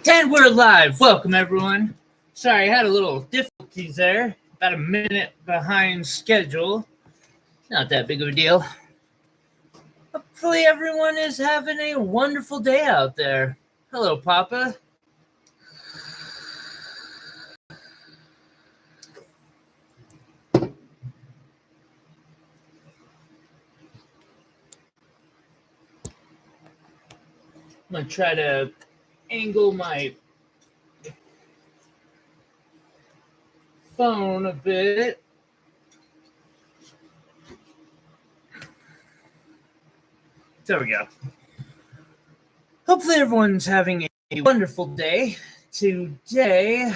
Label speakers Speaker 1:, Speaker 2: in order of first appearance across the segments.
Speaker 1: And we're live. Welcome, everyone. Sorry, I had a little difficulties there. About a minute behind schedule. Not that big of a deal. Hopefully, everyone is having a wonderful day out there. Hello, Papa. I'm going to try to angle my phone a bit. There we go. Hopefully everyone's having a wonderful day. Today,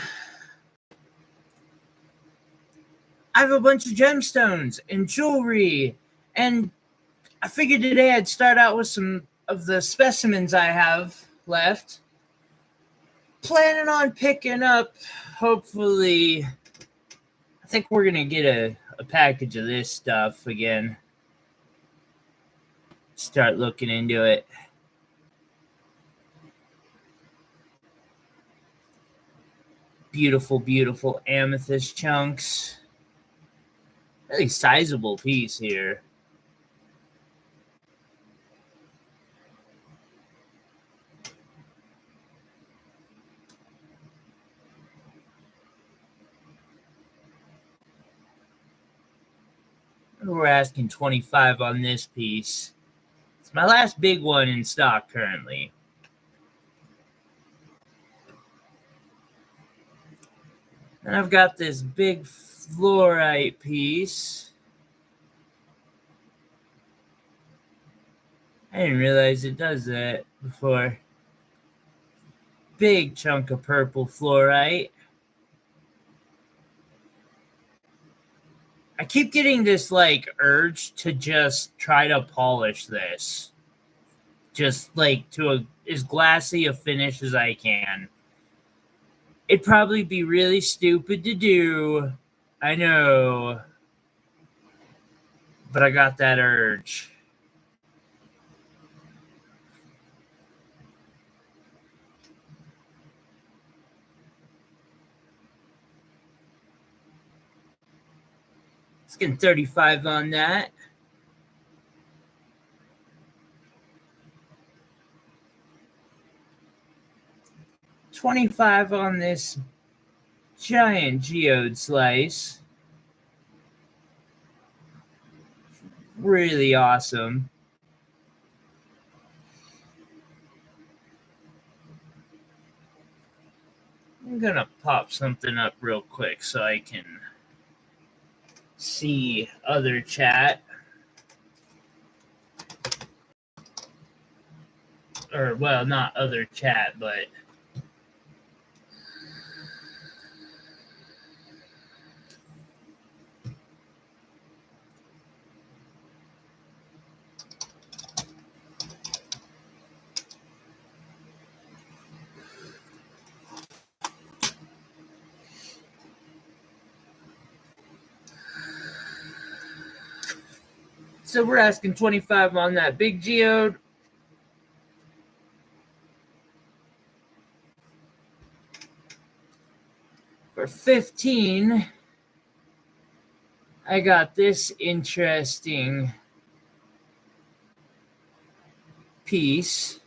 Speaker 1: I have a bunch of gemstones and jewelry, and I figured today I'd start out with some of the specimens I have left. Planning on picking up, hopefully, I think we're going to get a package of this stuff again. Start looking into it. Beautiful, beautiful amethyst chunks. Really sizable piece here. We're asking 25 on this piece. It's my last big one in stock currently. And I've got this big fluorite piece. I didn't realize it does that before. Big chunk of purple fluorite. I keep getting this urge to just try to polish this. Just to as glassy a finish as I can. It'd probably be really stupid to do. I know. But I got that urge. Let's get 35 on that. $25 on this giant geode slice. Really awesome. I'm gonna pop something up real quick so I can see other chat. Or, well, not other chat, but so we're asking 25 on that big geode. For 15, I got this interesting piece.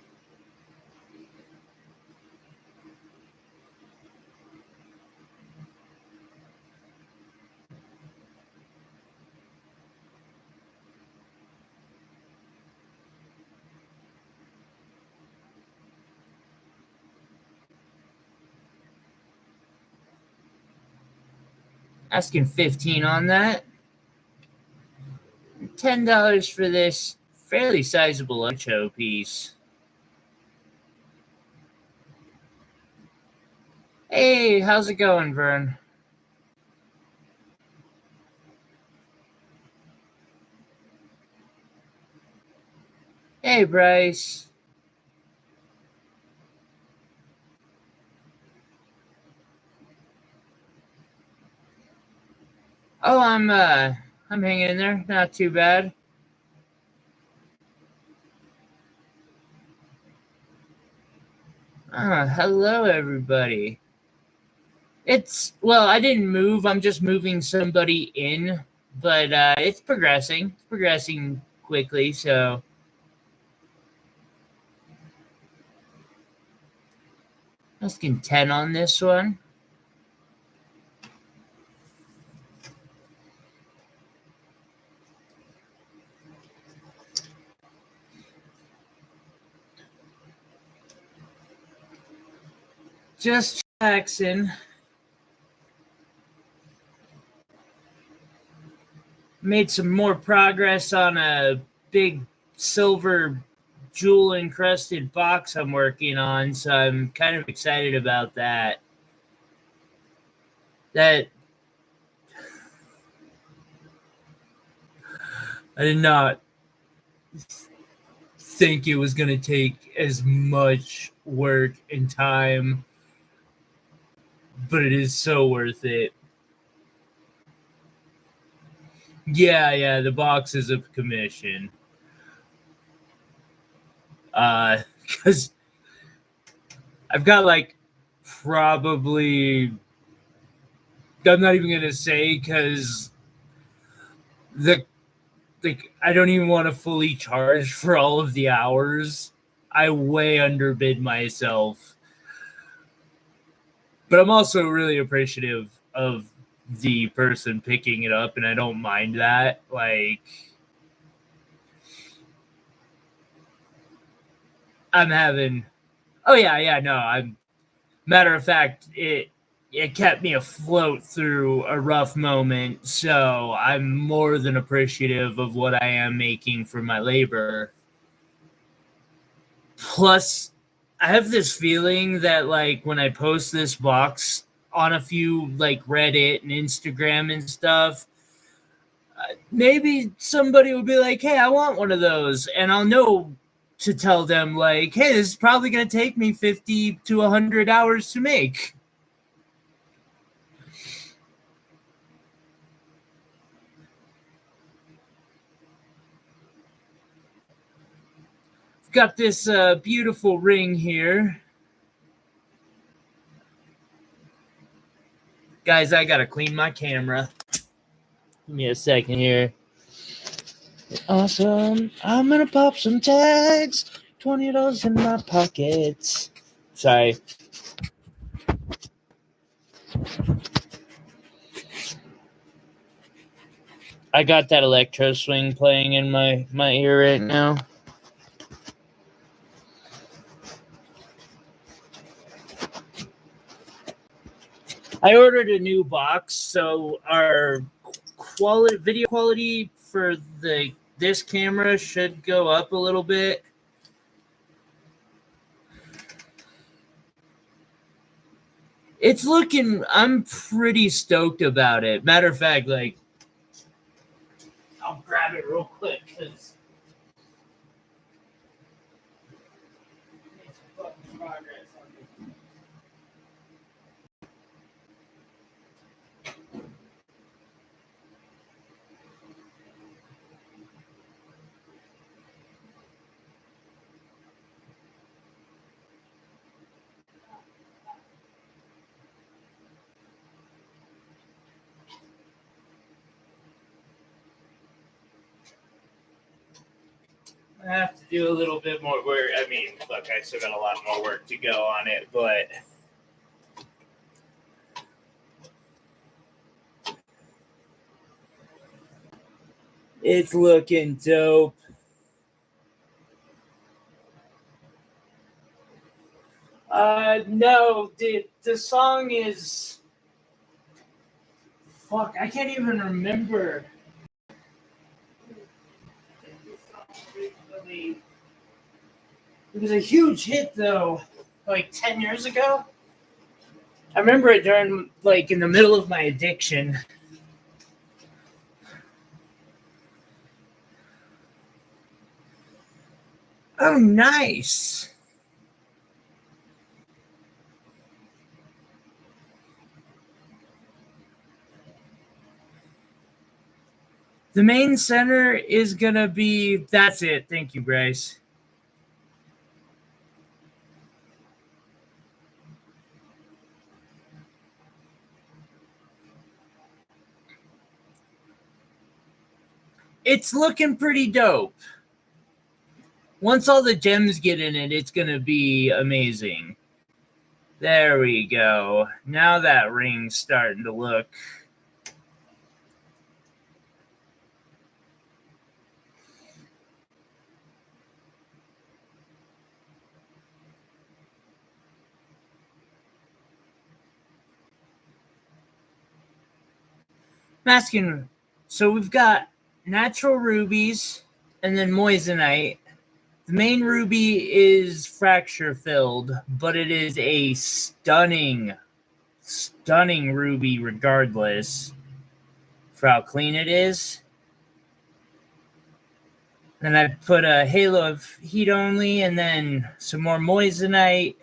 Speaker 1: Asking 15 on that. $10 for this fairly sizable ocho piece. Hey, how's it going, Vern? Hey, Bryce. Oh, I'm hanging in there. Not too bad. Hello everybody. Well, I didn't move. I'm just moving somebody in, but it's progressing. It's progressing quickly, so let's get 10 on this one. Just Jackson made some more progress on a big silver jewel encrusted box I'm working on, so I'm kind of excited about that. That I did not think it was going to take as much work and time, but it is so worth it. Yeah, the box is a commission. Because I've got like probably, I'm not even gonna say because the like I don't even want to fully charge for all of the hours. I way underbid myself, but I'm also really appreciative of the person picking it up, and I don't mind that. Like, I'm having, oh yeah, no, I'm, matter of fact, it kept me afloat through a rough moment, so I'm more than appreciative of what I am making for my labor. Plus, I have this feeling that like when I post this box on a few like Reddit and Instagram and stuff, maybe somebody will be like, "Hey, I want one of those," and I'll know to tell them like, "Hey, this is probably going to take me 50 to 100 hours to make." Got this beautiful ring here. Guys, I gotta clean my camera. Give me a second here. Awesome. I'm gonna pop some tags. $20 in my pockets. Sorry. I got that electro swing playing in my ear right now. I ordered a new box, so our video quality for this camera should go up a little bit. It's looking, I'm pretty stoked about it. Matter of fact, like, I'll grab it real quick because it's fucking progress on this. I have to do a little bit more work. I mean, look, I still got a lot more work to go on it, but it's looking dope. No, the song is, fuck, I can't even remember. It was a huge hit though, like 10 years ago. I remember it during, like, in the middle of my addiction. Oh, nice. The main center is gonna be, that's it. Thank you, Bryce. it's looking pretty dope. Once all the gems get in it, it's going to be amazing. There we go. Now that ring's starting to look. I'm asking, so we've got natural rubies and then moissanite. The main ruby is fracture filled, but it is a stunning ruby regardless for how clean it is. Then I put a halo of heat only and then some more moissanite,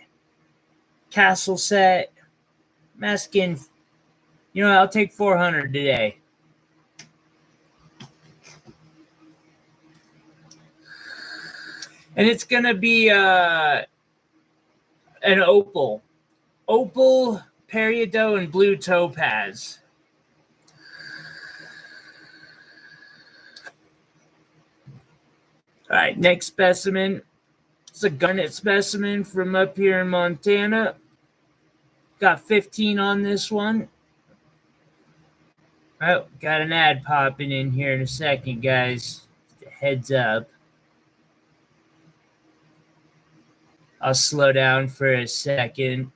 Speaker 1: castle set, masking. You know, I'll take 400 today. And it's going to be an opal. Opal, peridot, and blue topaz. All right, next specimen. It's a garnet specimen from up here in Montana. Got 15 on this one. Oh, got an ad popping in here in a second, guys. Heads up. I'll slow down for a second.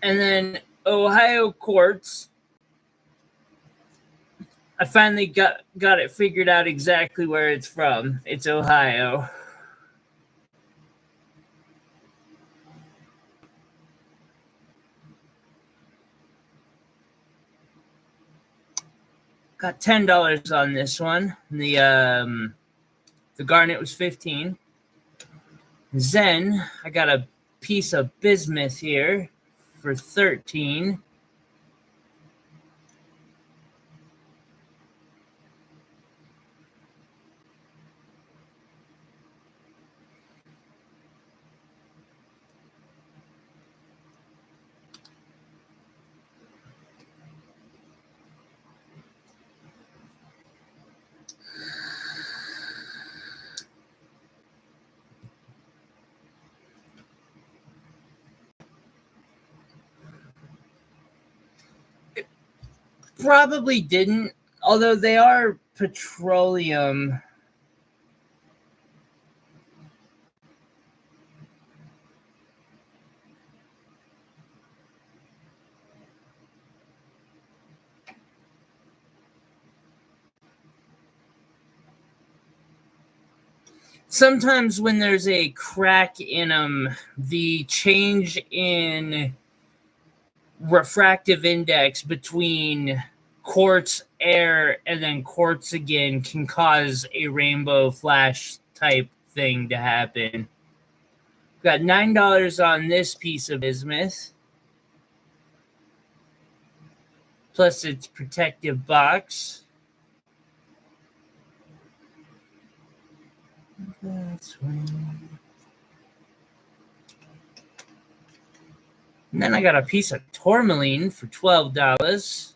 Speaker 1: And then Ohio quartz. I finally got it figured out exactly where it's from. It's Ohio. Got $10 on this one. The garnet was 15. Then I got a piece of bismuth here for 13. Probably didn't, although they are petroleum. Sometimes when there's a crack in them, the change in refractive index between quartz, air, and then quartz again can cause a rainbow flash type thing to happen. Got $9 on this piece of bismuth, plus its protective box. That's one. And then I got a piece of tourmaline for $12.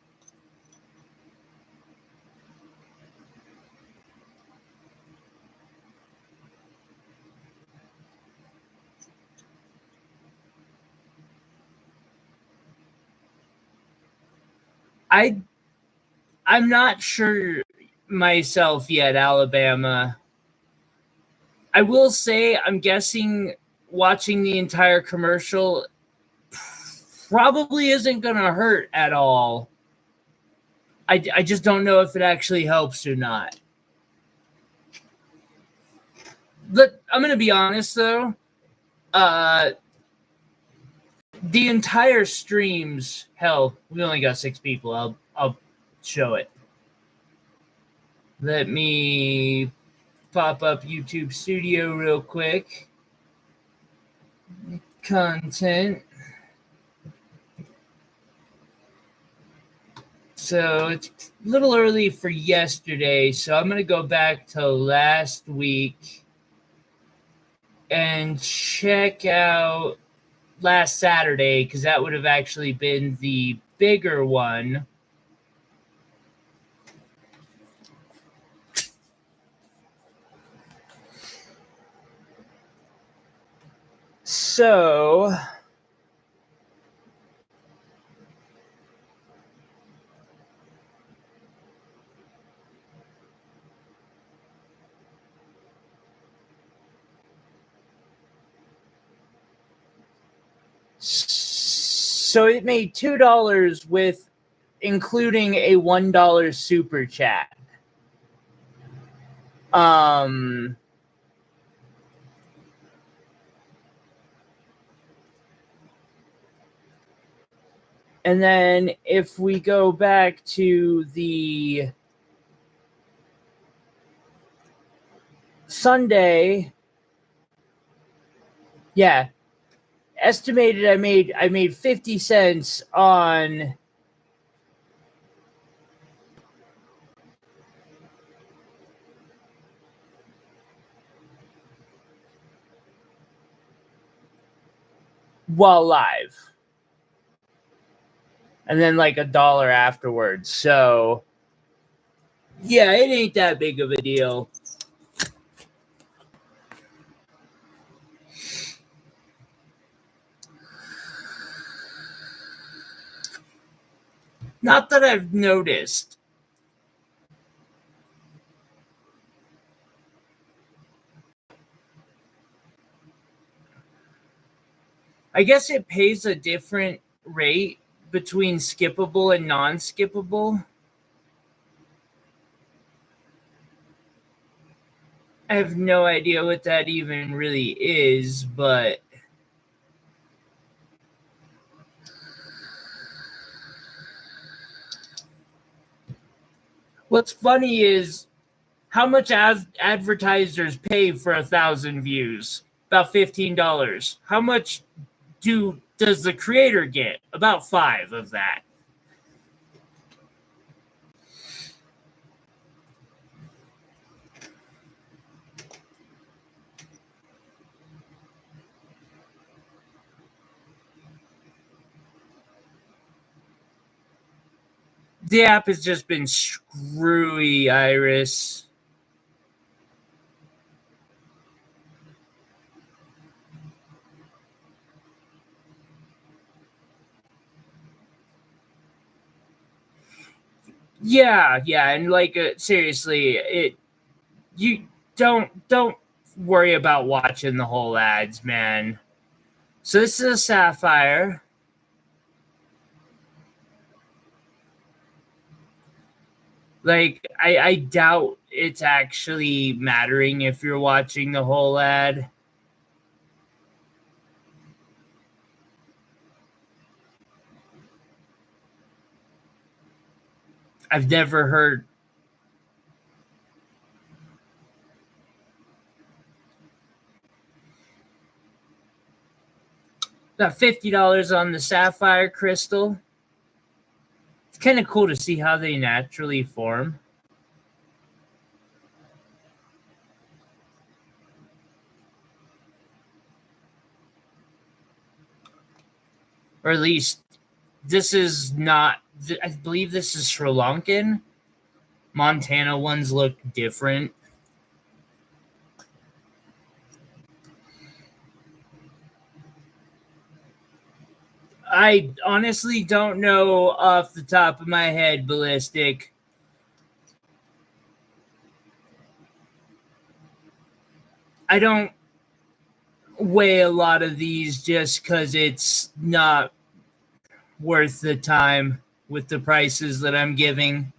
Speaker 1: I'm not sure myself yet, Alabama. I will say I'm guessing watching the entire commercial probably isn't going to hurt at all. I just don't know if it actually helps or not. But I'm going to be honest, though. The entire streams, hell, we only got 6 people. I'll show it. Let me pop up YouTube Studio real quick. Content. So it's a little early for yesterday, so I'm going to go back to last week and check out last Saturday, because that would have actually been the bigger one. So it made $2 with including a $1 super chat. And then if we go back to the Sunday, yeah, estimated I made 50 cents on while live, and then like $1 afterwards. So yeah, it ain't that big of a deal. Not that I've noticed. I guess it pays a different rate between skippable and non-skippable. I have no idea what that even really is, but what's funny is how much advertisers pay for 1,000 views? About $15. How much does the creator get? About 5 of that. The app has just been screwy, Iris. Yeah, and like seriously, you don't worry about watching the whole ads, man. So this is a sapphire. Like, I doubt it's actually mattering if you're watching the whole ad. I've never heard. Got $50 on the sapphire crystal. It's kind of cool to see how they naturally form. Or at least this is not, I believe this is Sri Lankan. Montana ones look different. I honestly don't know off the top of my head, Ballistic. I don't weigh a lot of these just because it's not worth the time with the prices that I'm giving.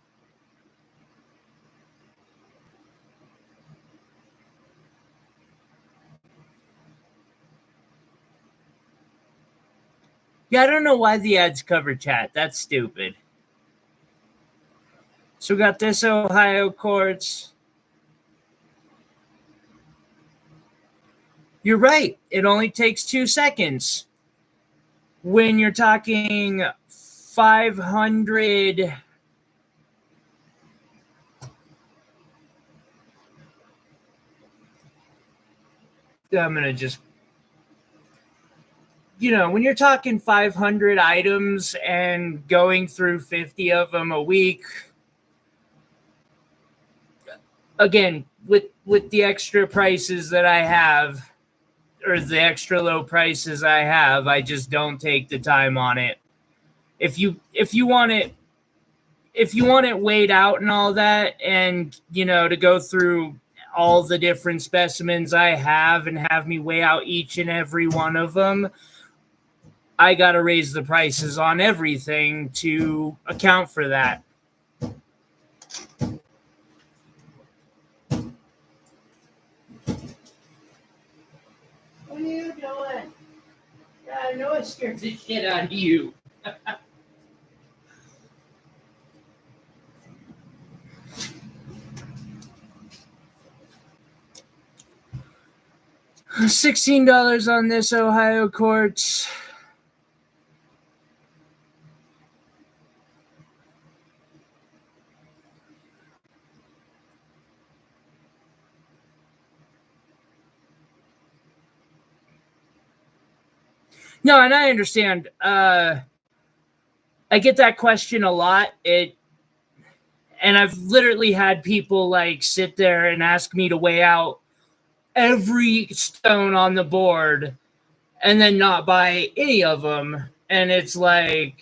Speaker 1: Yeah, I don't know why the ads cover chat. That's stupid. So we got this Ohio quartz. You're right. It only takes 2 seconds. When you're talking 500, I'm going to just, when you're talking 500 items and going through 50 of them a week, again, with the extra prices that I have, or the extra low prices I have, I just don't take the time on it. If you want it weighed out and all that, and to go through all the different specimens I have and have me weigh out each and every one of them, I got to raise the prices on everything to account for that. What are you doing? Yeah, I know it scared the shit out of you. $16 on this Ohio quartz. No, and I understand. I get that question a lot. And I've literally had people like sit there and ask me to weigh out every stone on the board and then not buy any of them. And it's like,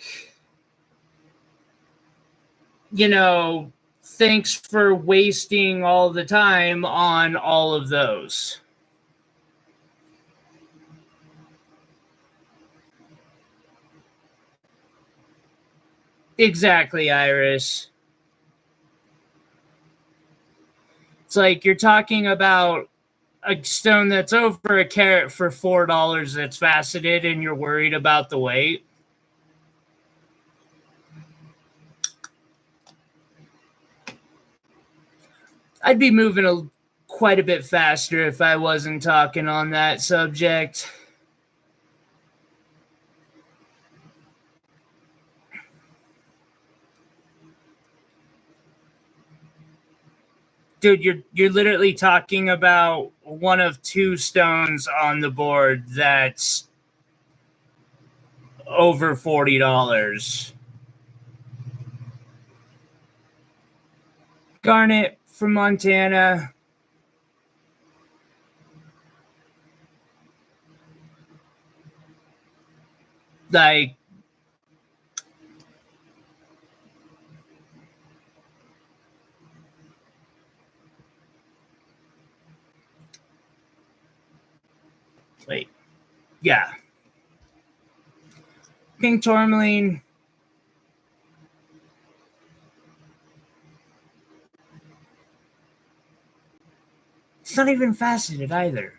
Speaker 1: thanks for wasting all the time on all of those. Exactly, Iris. It's like you're talking about a stone that's over a carat for $4 that's faceted, and you're worried about the weight. I'd be moving quite a bit faster if I wasn't talking on that subject. Dude, you're literally talking about one of two stones on the board that's over $40. Garnet from Montana. Like, wait, yeah. Pink tourmaline. It's not even faceted either.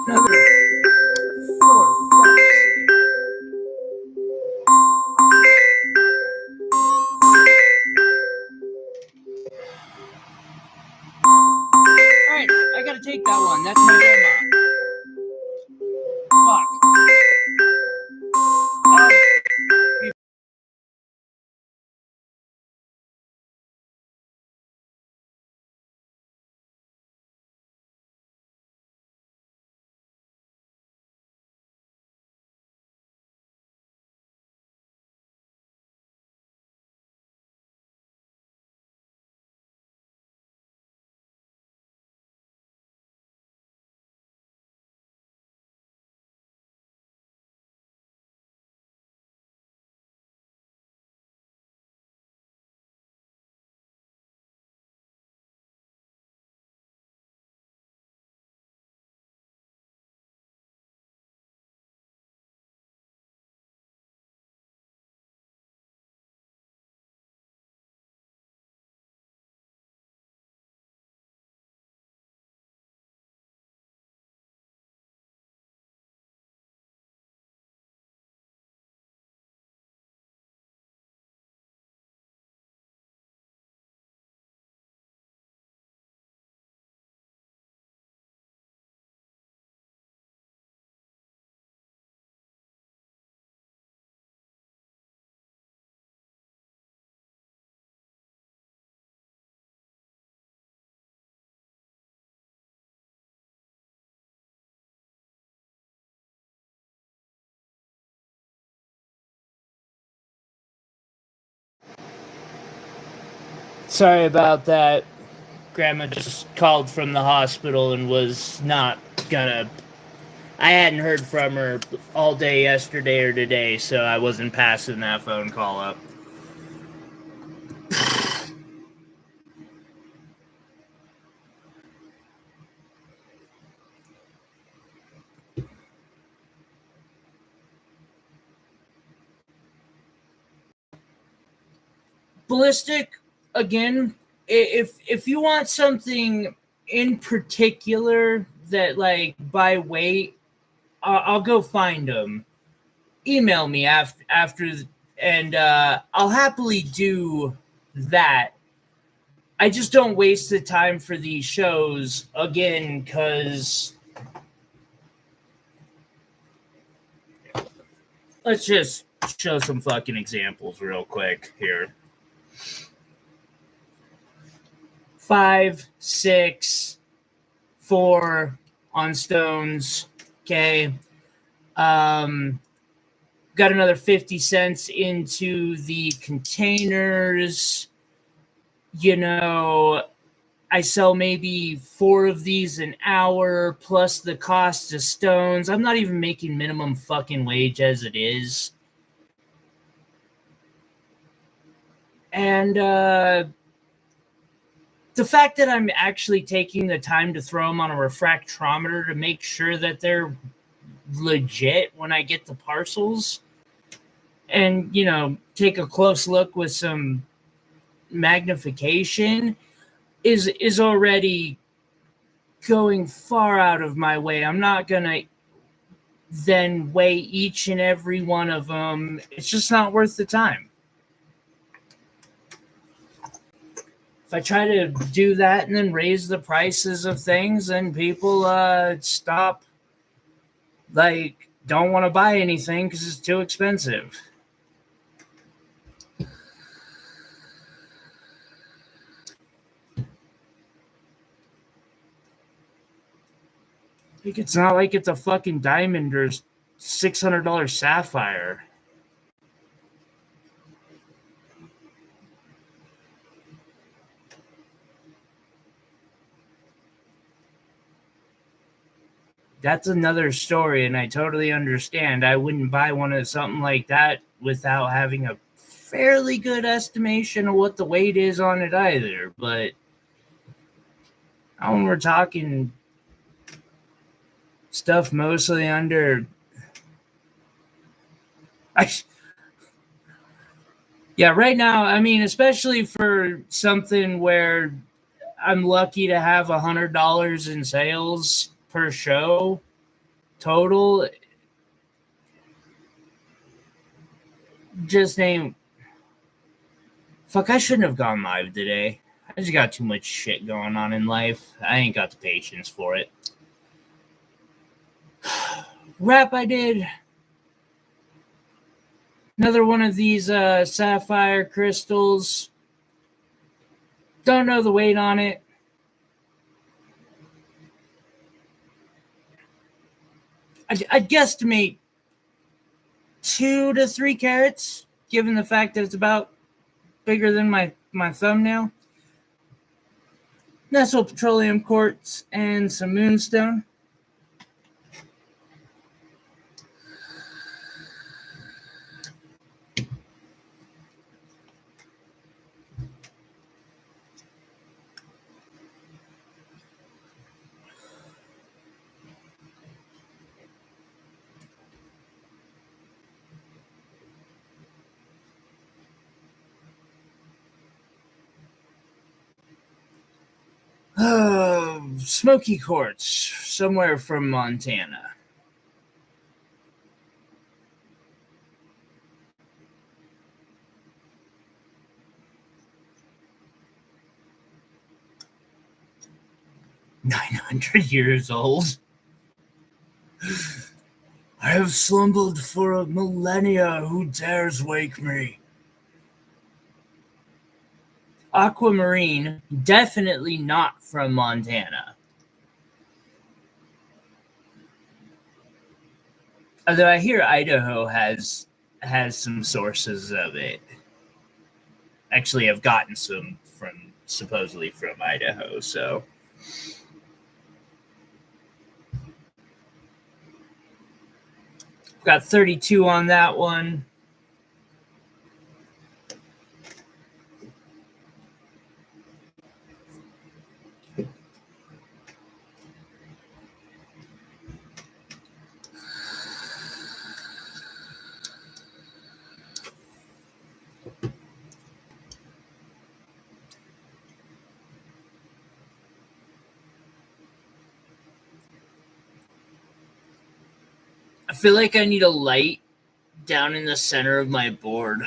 Speaker 1: Another 4 bucks. Alright, I gotta take that one. That's my grandma. Sorry about that. Grandma just called from the hospital and was not gonna. I hadn't heard from her all day yesterday or today, so I wasn't passing that phone call up. Ballistic, again, if you want something in particular that, like, by weight, I'll go find them. Email me after and I'll happily do that. I just don't waste the time for these shows, again, because let's just show some fucking examples real quick here. 5, 6, 4 on stones. Okay. Got another 50 cents into the containers. You know, I sell maybe 4 of these an hour plus the cost of stones. I'm not even making minimum fucking wage as it is. And the fact that I'm actually taking the time to throw them on a refractometer to make sure that they're legit when I get the parcels, and, you know, take a close look with some magnification is already going far out of my way. I'm not gonna then weigh each and every one of them. It's just not worth the time. If I try to do that and then raise the prices of things, then people stop, like, don't want to buy anything because it's too expensive. Like, it's not like it's a fucking diamond or $600 sapphire. That's another story, and I totally understand. I wouldn't buy one of something like that without having a fairly good estimation of what the weight is on it either. But when we're talking stuff mostly under, yeah, right now, I mean, especially for something where I'm lucky to have $100 in sales per show total, just name. Fuck, I shouldn't have gone live today. I just got too much shit going on in life. I ain't got the patience for it. Wrap I did. Another one of these sapphire crystals. Don't know the weight on it. I'd guesstimate 2 to 3 carats, given the fact that it's about bigger than my thumbnail. Nestle petroleum quartz and some moonstone. Smoky quartz, somewhere from Montana. $900 old. I have slumbered for a millennia. Who dares wake me? Aquamarine, definitely not from Montana. Although I hear Idaho has some sources of it. Actually, I've gotten some from supposedly from Idaho. So got 32 on that one. I feel like I need a light down in the center of my board.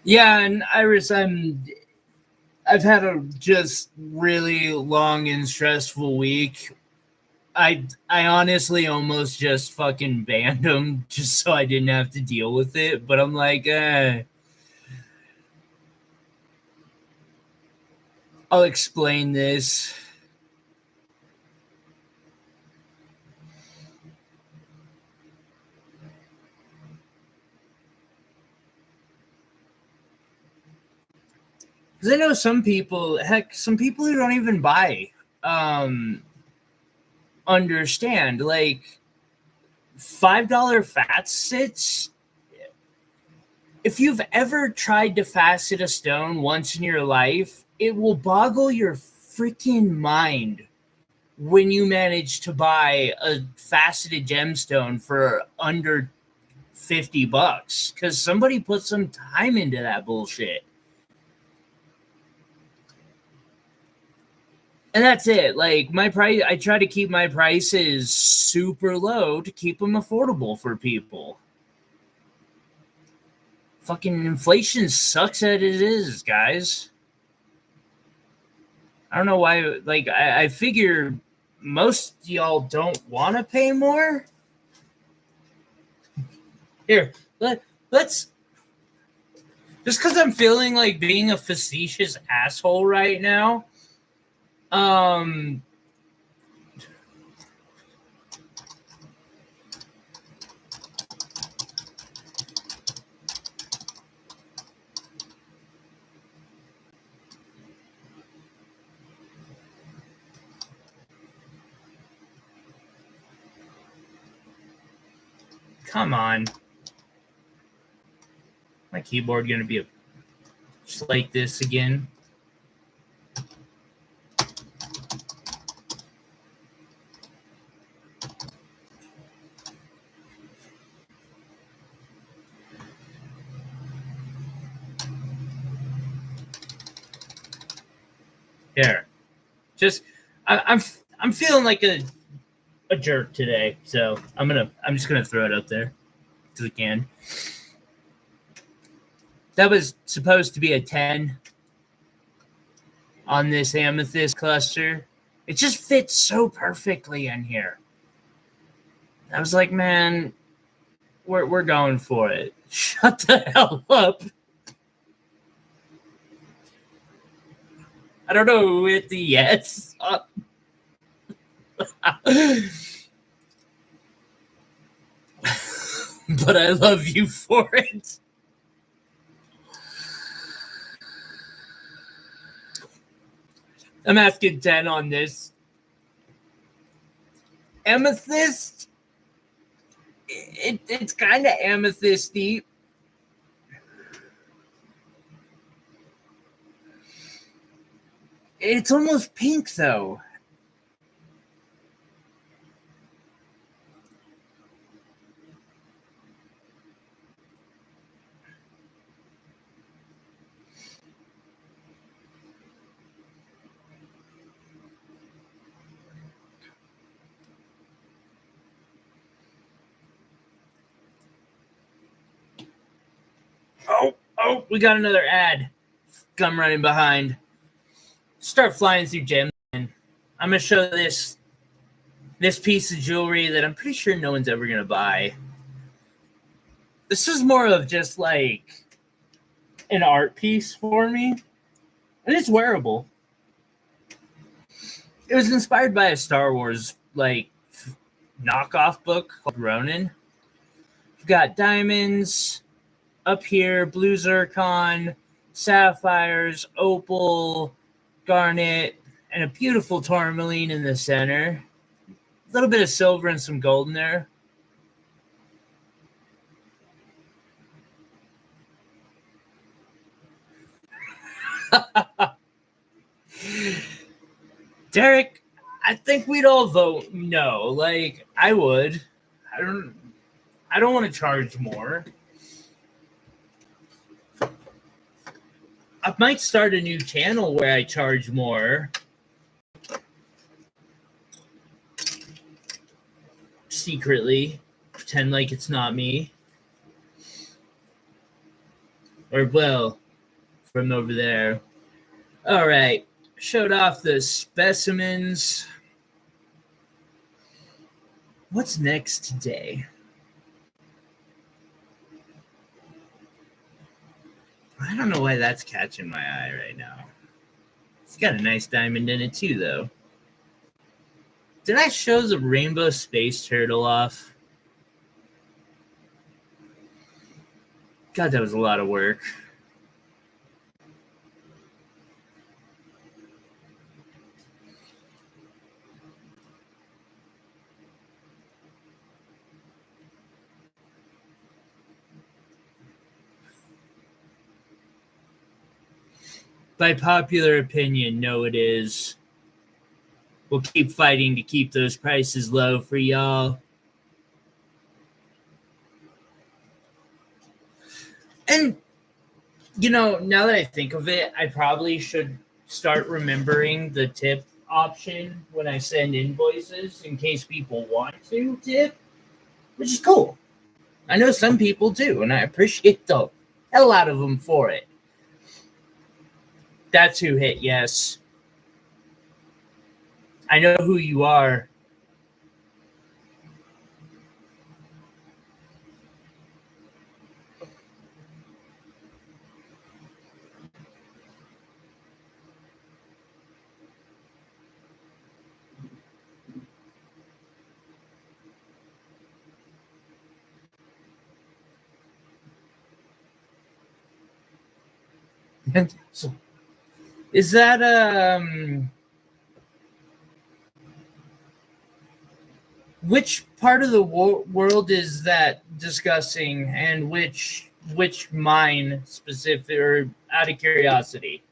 Speaker 1: Yeah, and Iris, I've had a just really long and stressful week. I honestly almost just fucking banned him just so I didn't have to deal with it. But I'm like, I'll explain this. Because I know some people, heck, some people who don't even buy, understand. Like, $5 fat sits. If you've ever tried to facet a stone once in your life, it will boggle your freaking mind when you manage to buy a faceted gemstone for under $50 because somebody put some time into that bullshit. And that's it. Like, my price, I try to keep my prices super low to keep them affordable for people. Fucking inflation sucks as it is, guys. I don't know why. Like, I figure most y'all don't want to pay more. Here, let's. Just because I'm feeling like being a facetious asshole right now. Come on. My keyboard gonna be just like this again. Here. Just I'm feeling like a jerk today, so I'm just gonna throw it up there because I can. That was supposed to be a 10 on this amethyst cluster. It just fits so perfectly in here. I was like, man, we're going for it. Shut the hell up. I don't know who hit the yes. But I love you for it. I'm asking 10 on this. Amethyst? It's kind of amethysty. It's almost pink, though. Oh, we got another ad. Come running behind. Start flying through gems. I'm going to show this piece of jewelry that I'm pretty sure no one's ever going to buy. This is more of just like an art piece for me. And it's wearable. It was inspired by a Star Wars knockoff book called Ronin. We've got diamonds up here, blue zircon, sapphires, opal, garnet, and a beautiful tourmaline in the center. A little bit of silver and some gold in there. Derek, I think we'd all vote no. Like, I would. I don't want to charge more. I might start a new channel where I charge more. Secretly. Pretend like it's not me. Or, well, from over there. All right. Showed off the specimens. What's next today? I don't know why that's catching my eye right now. It's got a nice diamond in it too, though. Did I show the rainbow space turtle off? God, that was a lot of work. By popular opinion, no, it is. We'll keep fighting to keep those prices low for y'all. And, you know, now that I think of it, I probably should start remembering the tip option when I send invoices in case people want to tip, which is cool. I know some people do, and I appreciate the hell out of them for it. That's who hit yes. I know who you are. So, is that which part of the world is that discussing, and which mine specific, or out of curiosity?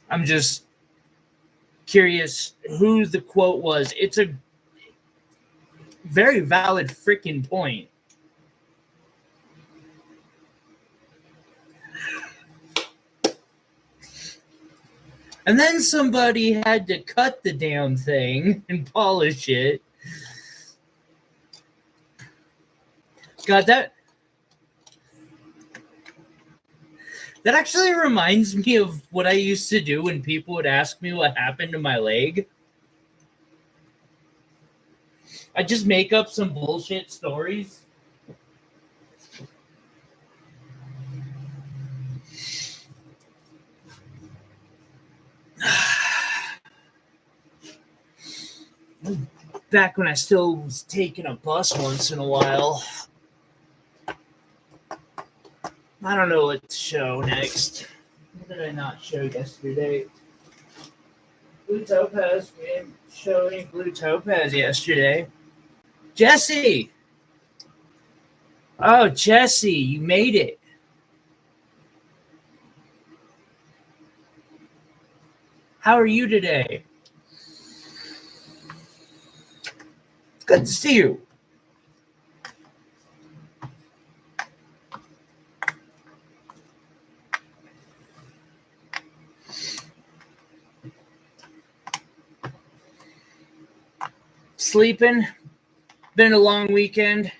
Speaker 1: I'm just curious who the quote was. It's a very valid freaking point. And then somebody had to cut the damn thing and polish it. God, that actually reminds me of what I used to do when people would ask me what happened to my leg. I just make up some bullshit stories. Back when I still was taking a bus once in a while. I don't know what to show next. What did I not show yesterday? Blue topaz. We didn't show any blue topaz yesterday. Jesse! Oh, Jesse, you made it. How are you today? It's good to see you. Sleeping. Been a long weekend.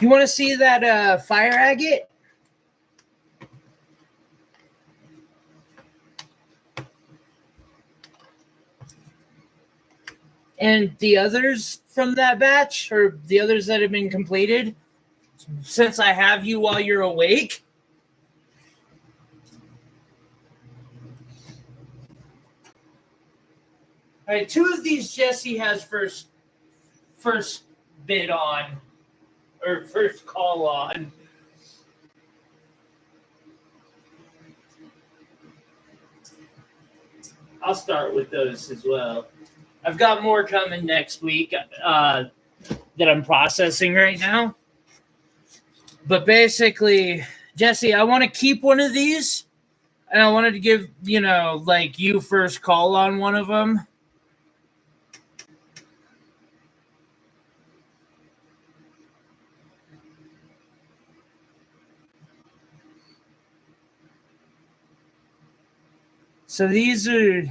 Speaker 1: You want to see that fire agate? And the others from that batch, or the others that have been completed? since I have you while you're awake. All right, 2 of these Jesse has first bid on, or first call on. I'll start with those as well. I've got more coming next week that I'm processing right now. But basically, Jesse, I want to keep one of these, and I wanted to give, like you first call on one of them. So these are,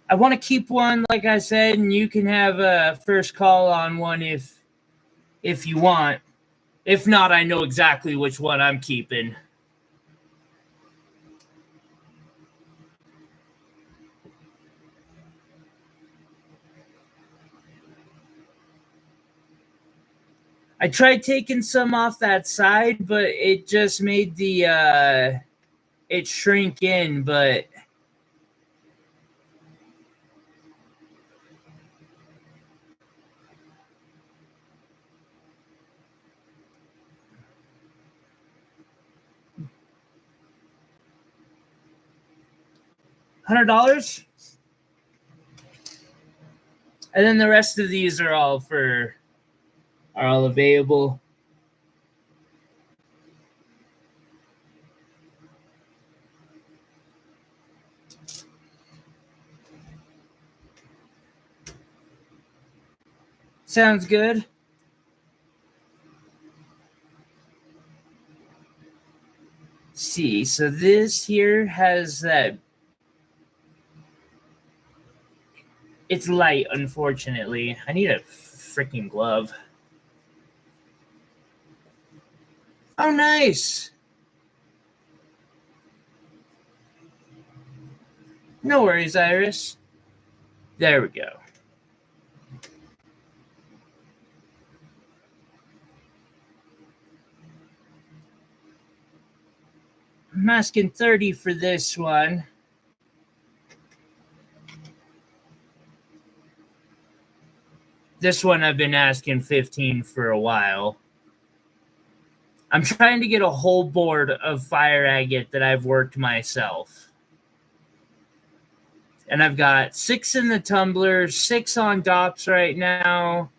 Speaker 1: I want to keep one, like I said, and you can have a first call on one if you want. If not, I know exactly which one I'm keeping. I tried taking some off that side, but it just made the it shrink in, but $100, and then the rest of these are all available. Sounds good. See, so this here has that. It's light, unfortunately. I need a freaking glove. Oh, nice. No worries, Iris. There we go. I'm asking 30 for this one. This one I've been asking 15 for a while. I'm trying to get a whole board of fire agate that I've worked myself. And I've got 6 in the tumbler, 6 on DOPS right now.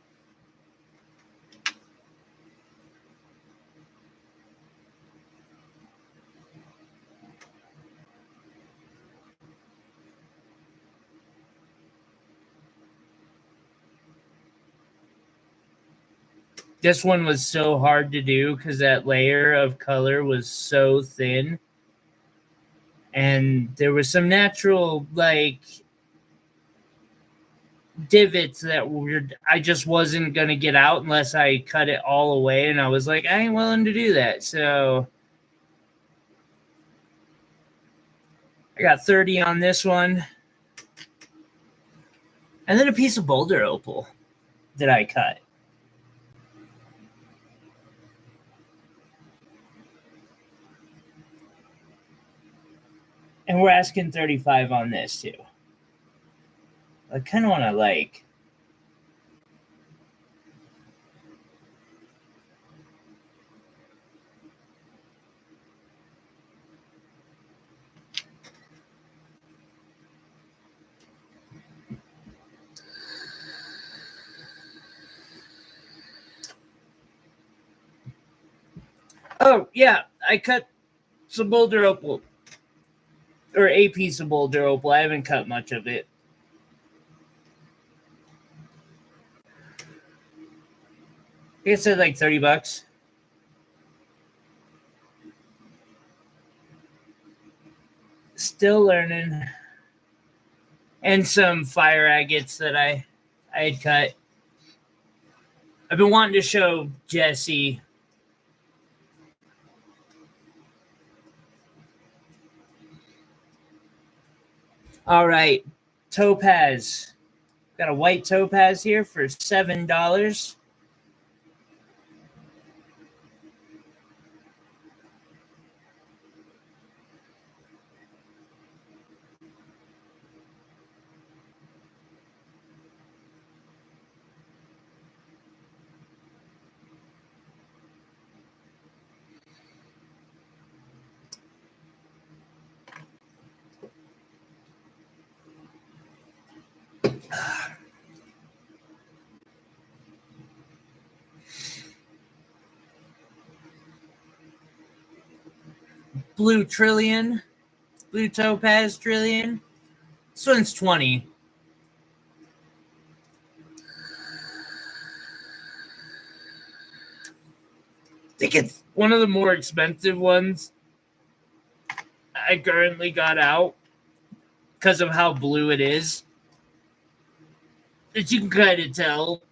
Speaker 1: This one was so hard to do because that layer of color was so thin. And there was some natural, divots that I just wasn't going to get out unless I cut it all away. And I was like, I ain't willing to do that. So I got 30 on this one. And then a piece of boulder opal that I cut. And we're asking 35 on this too. I kind of want to Oh, yeah, I cut some boulder opal. Or a piece of boulder opal. I haven't cut much of it. I think it said like $30. Still learning. And some fire agates that I had cut. I've been wanting to show Jesse. All right, topaz. Got a white topaz here for $7. Blue trillion. Blue topaz trillion. This one's 20. I think it's one of the more expensive ones I currently got out because of how blue it is. As you can kind of tell.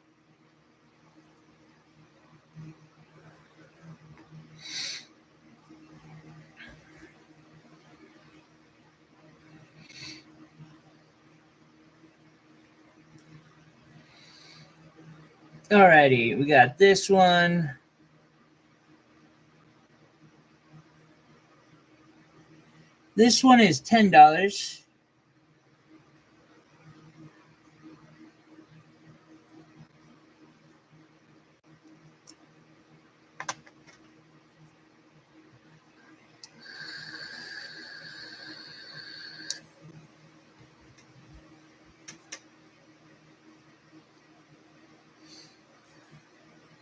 Speaker 1: Alrighty, we got this one. This one is $10.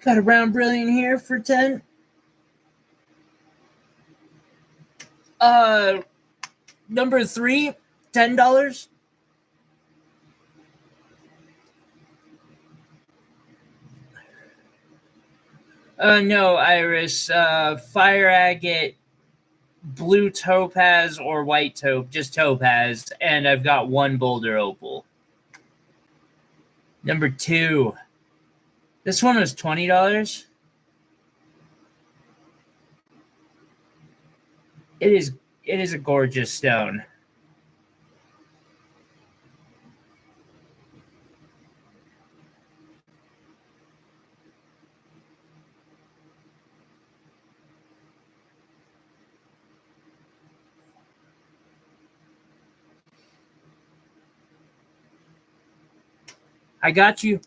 Speaker 1: Got a round brilliant here for 10. Number 3, $10. No, Iris. Fire agate, blue topaz, or white topaz, just topaz. And I've got one boulder opal. Number 2. This one was $20. It is a gorgeous stone. I got you.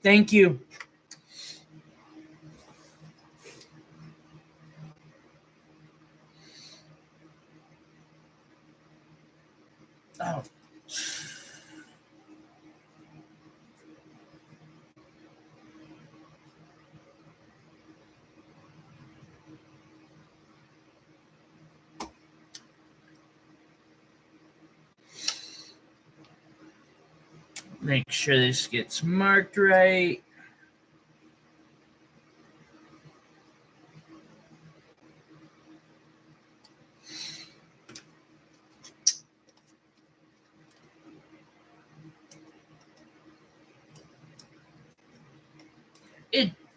Speaker 1: Thank you. Oh. Make sure this gets marked right.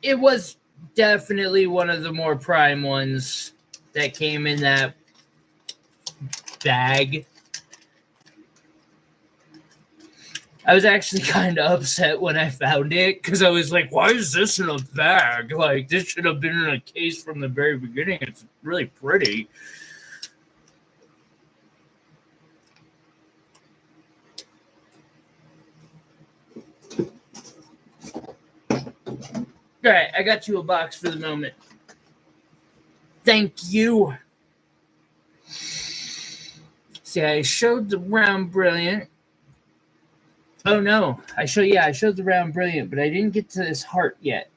Speaker 1: It was definitely one of the more prime ones that came in that bag. I was actually kind of upset when I found it because I was like, why is this in a bag? Like, this should have been in a case from the very beginning. It's really pretty. All right, I got you a box for the moment. Thank you. See, I showed the round brilliant. Oh no, I showed the round brilliant, but I didn't get to this heart yet.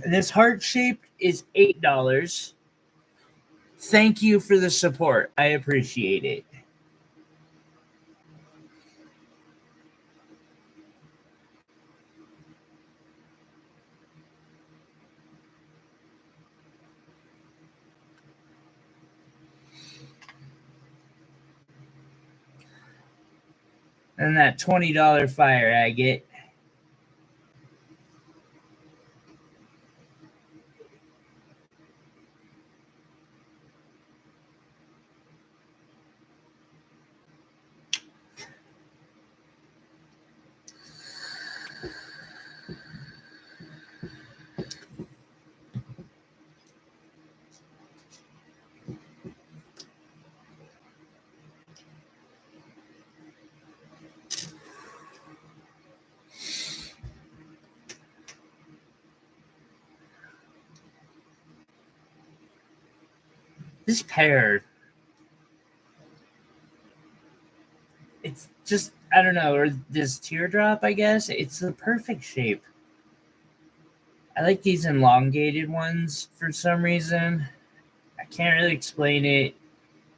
Speaker 1: And this heart shape is $8. Thank you for the support. I appreciate it. And that $20 fire agate. This pair, it's just I don't know, or this teardrop, I guess. It's the perfect shape. I like these elongated ones for some reason. I can't really explain it.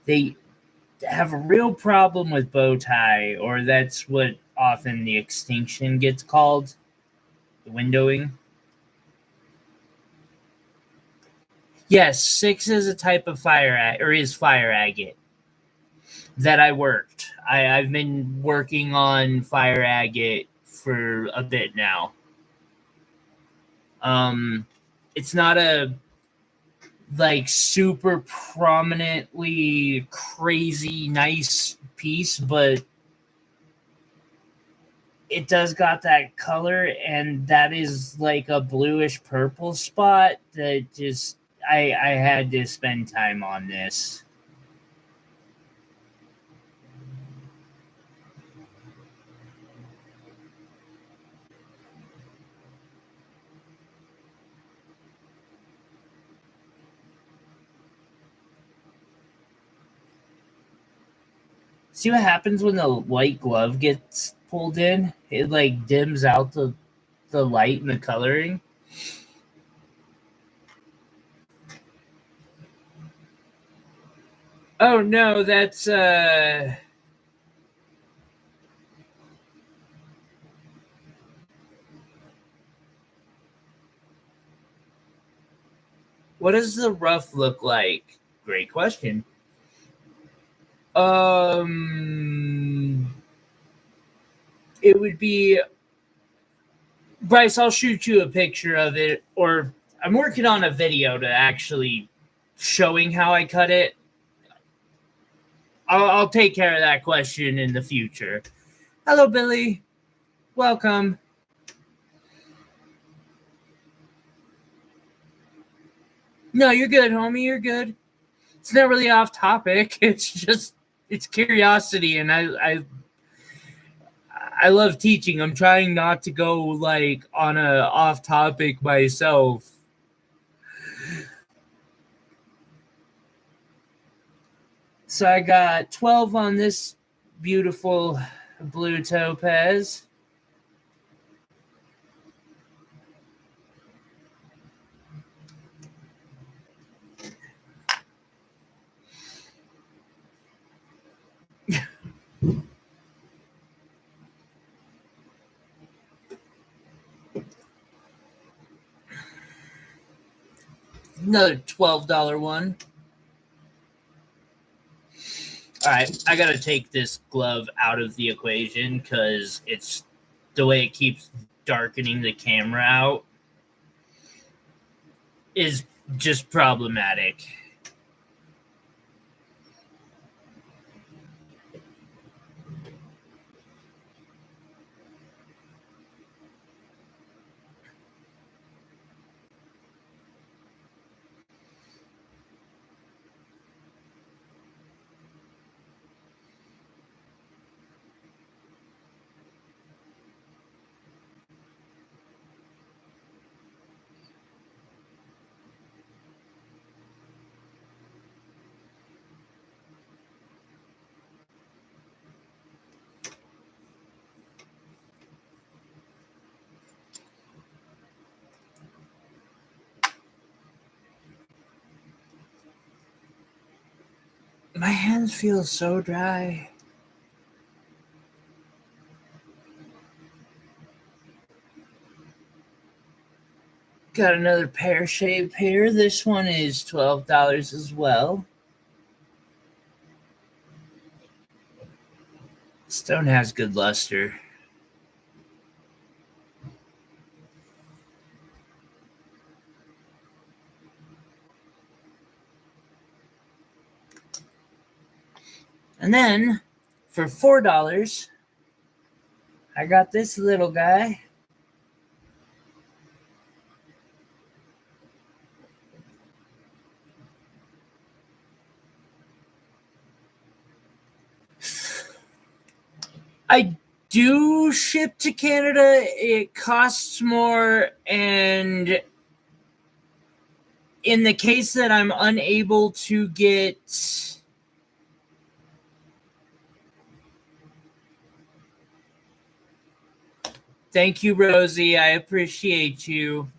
Speaker 1: They have a real problem with bow tie, or that's what often the extinction gets called, the windowing. Yes, 6 is a type of or is fire agate that I worked. I've been working on fire agate for a bit now. It's not a like super prominently crazy nice piece, but it does got that color, and that is like a bluish purple spot that just I had to spend time on this. See what happens when the white glove gets pulled in? It like dims out the light and the coloring. Oh no, that's what does the rough look like? Great question. Um it would be Bryce, I'll shoot you a picture of it, or I'm working on a video to actually showing how I cut it. I'll take care of that question in the future. Hello, Billy. Welcome. No, you're good, homie. You're good. It's not really off topic. It's just it's curiosity, and I love teaching. I'm trying not to go like on a off topic myself. So I got 12 on this beautiful blue topaz. Another $12 one. All right, I gotta take this glove out of the equation because it's the way it keeps darkening the camera out is just problematic. My hands feel so dry. Got another pear shape here. This one is $12 as well. Stone has good luster. And then for $4, I got this little guy. I do ship to Canada. It costs more, and in the case that I'm unable to get Thank you, Rosie. I appreciate you.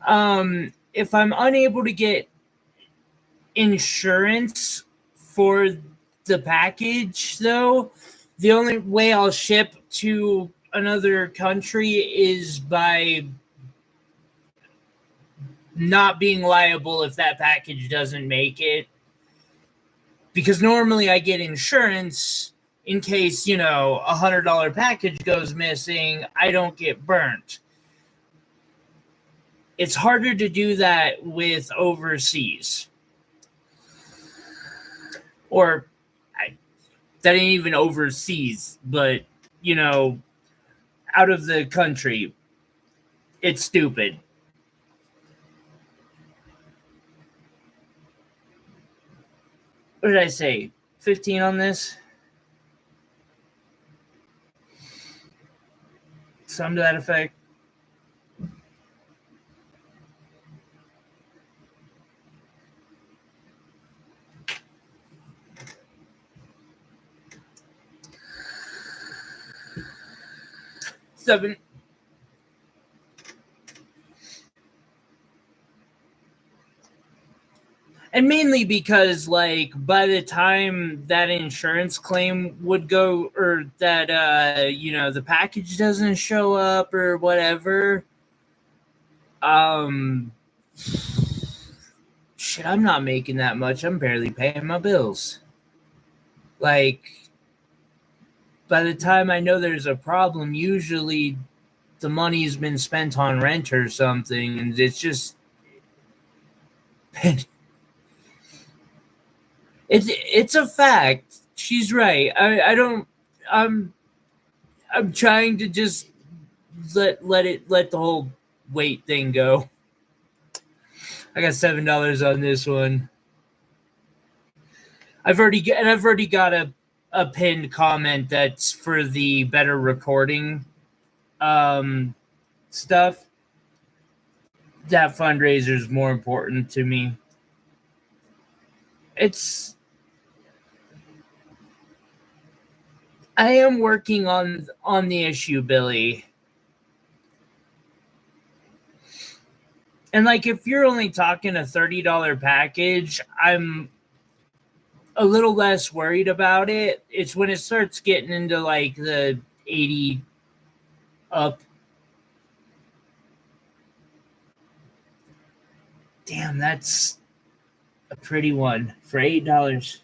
Speaker 1: If I'm unable to get insurance for the package, though, the only way I'll ship to another country is by not being liable if that package doesn't make it. Because normally I get insurance in case, $100 package goes missing, I don't get burnt. It's harder to do that with overseas. Or that ain't even overseas, but, out of the country. It's stupid. What did I say? 15 on this? Something to that effect. Seven. And mainly because, by the time that insurance claim would go, or that, the package doesn't show up or whatever, shit, I'm not making that much. I'm barely paying my bills. By the time I know there's a problem, usually the money's been spent on rent or something, and it's just... It's a fact. She's right. I'm trying to just let the whole weight thing go. I got $7 on this one. I've already got a pinned comment that's for the better recording stuff. That fundraiser is more important to me. I am working on the issue, Billy. And if you're only talking a $30 package, I'm a little less worried about it. It's when it starts getting into the 80 up. Damn, that's a pretty one for $8.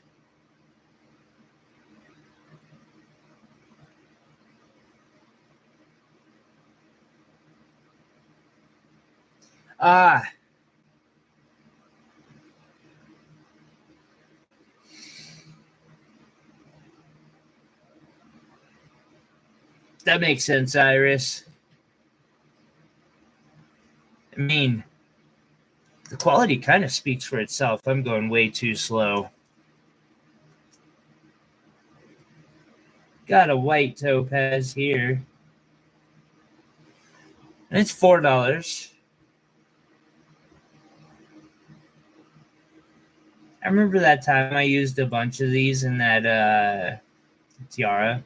Speaker 1: Ah. That makes sense, Iris. I mean, the quality kind of speaks for itself. I'm going way too slow. Got a white topaz here. And it's $4. I remember that time I used a bunch of these in that tiara.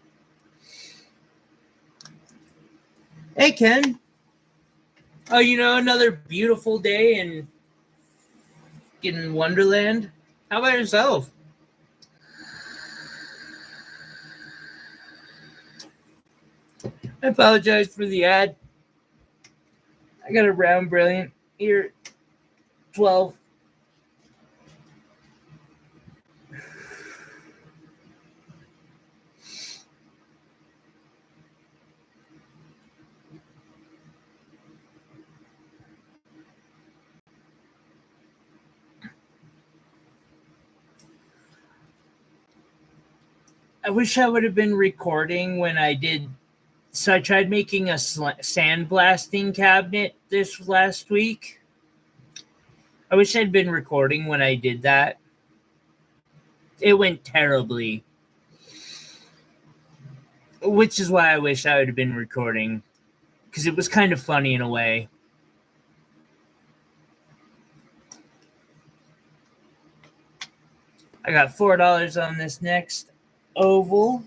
Speaker 1: Hey, Ken. Oh, another beautiful day in Wonderland. How about yourself? I apologize for the ad. I got a round brilliant here. 12. I wish I would have been recording when I did. So I tried making a sandblasting cabinet this last week. I wish I'd been recording when I did that. It went terribly. Which is why I wish I would have been recording. Because it was kind of funny in a way. I got $4 on this next oval.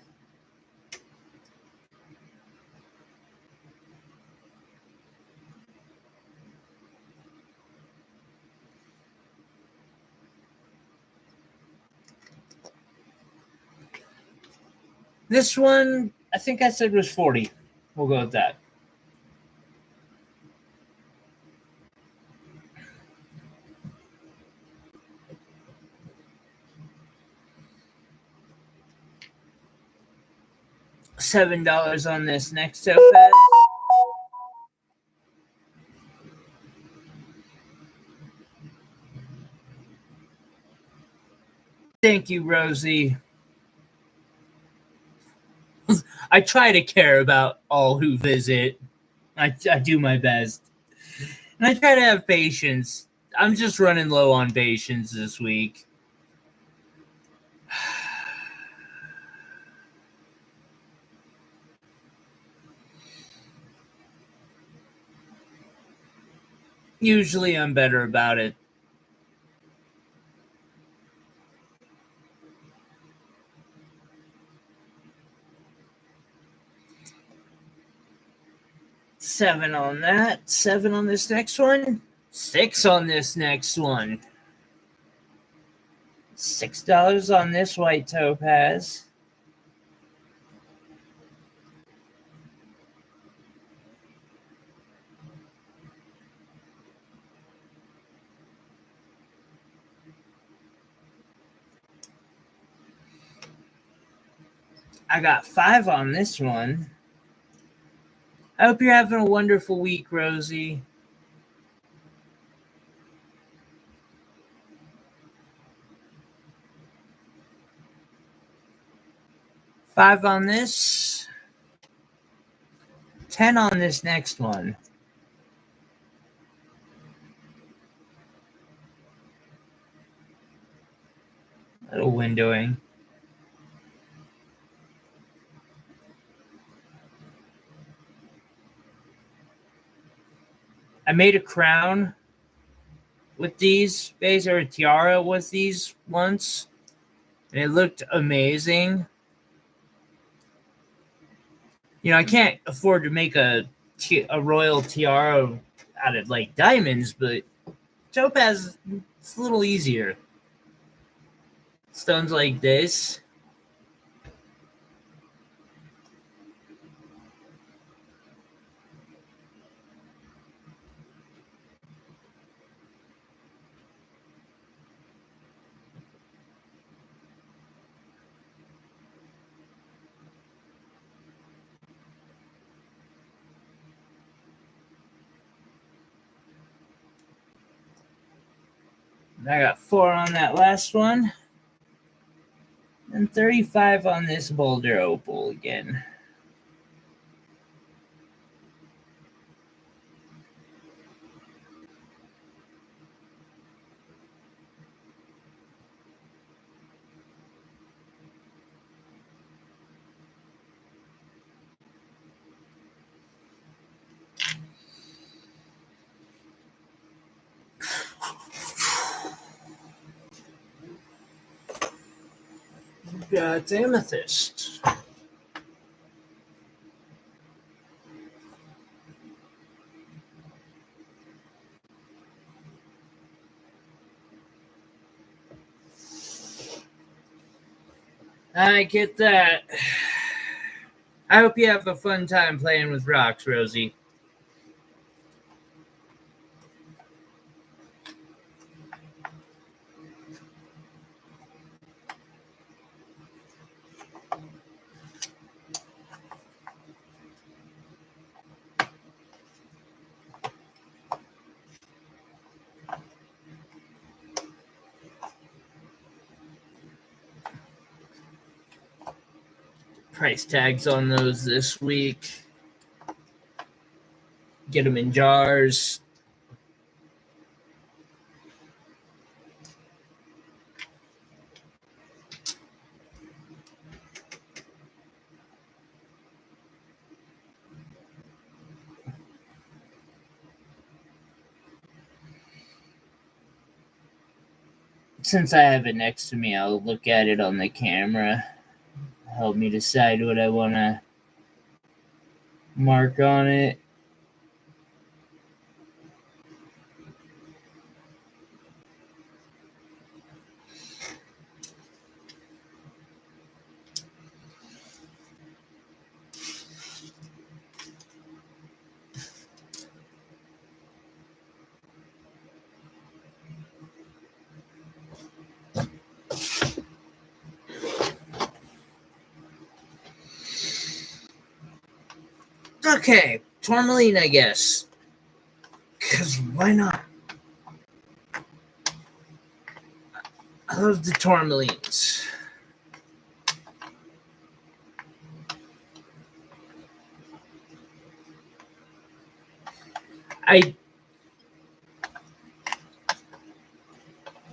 Speaker 1: This one, I think I said was 40. We'll go with that. $7 on this next topaz. Thank you, Rosie. I try to care about all who visit. I do my best. And I try to have patience. I'm just running low on patience this week. Usually I'm better about it. $7 on that. $7 on this next one. $6 on this next one. $6 on this white topaz. I got $5 on this one. I hope you're having a wonderful week, Rosie. $5 on this. $10 on this next one. Little windowing. I made a crown with these bays, or a tiara with these once, and it looked amazing. You know, I can't afford to make a royal tiara out of like diamonds, but topaz, it's a little easier. Stones like this. I got 4 on that last one. And 35 on this boulder opal again. Got amethyst. I get that. I hope you have a fun time playing with rocks, Rosie. Price tags on those this week. Get them in jars. Since I have it next to me, I'll look at it on the camera. Help me decide what I want to mark on it. Okay, tourmaline, I guess. Because why not? I love the tourmalines.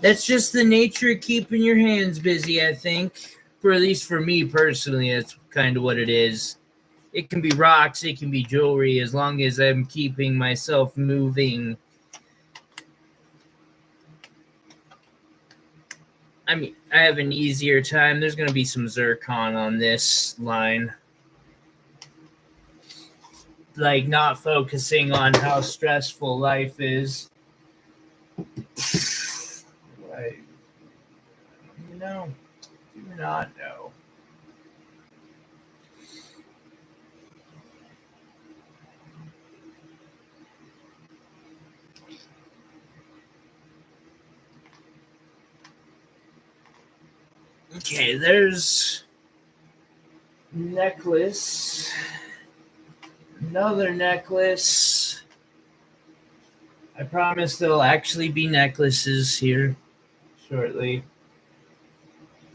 Speaker 1: That's just the nature of keeping your hands busy, I think. Or at least for me personally, that's kind of what it is. It can be rocks, it can be jewelry, as long as I'm keeping myself moving. I mean, I have an easier time. There's going to be some zircon on this line. Like, not focusing on how stressful life is. I do not know. Okay, there's necklace. Another necklace. I promise there'll actually be necklaces here shortly.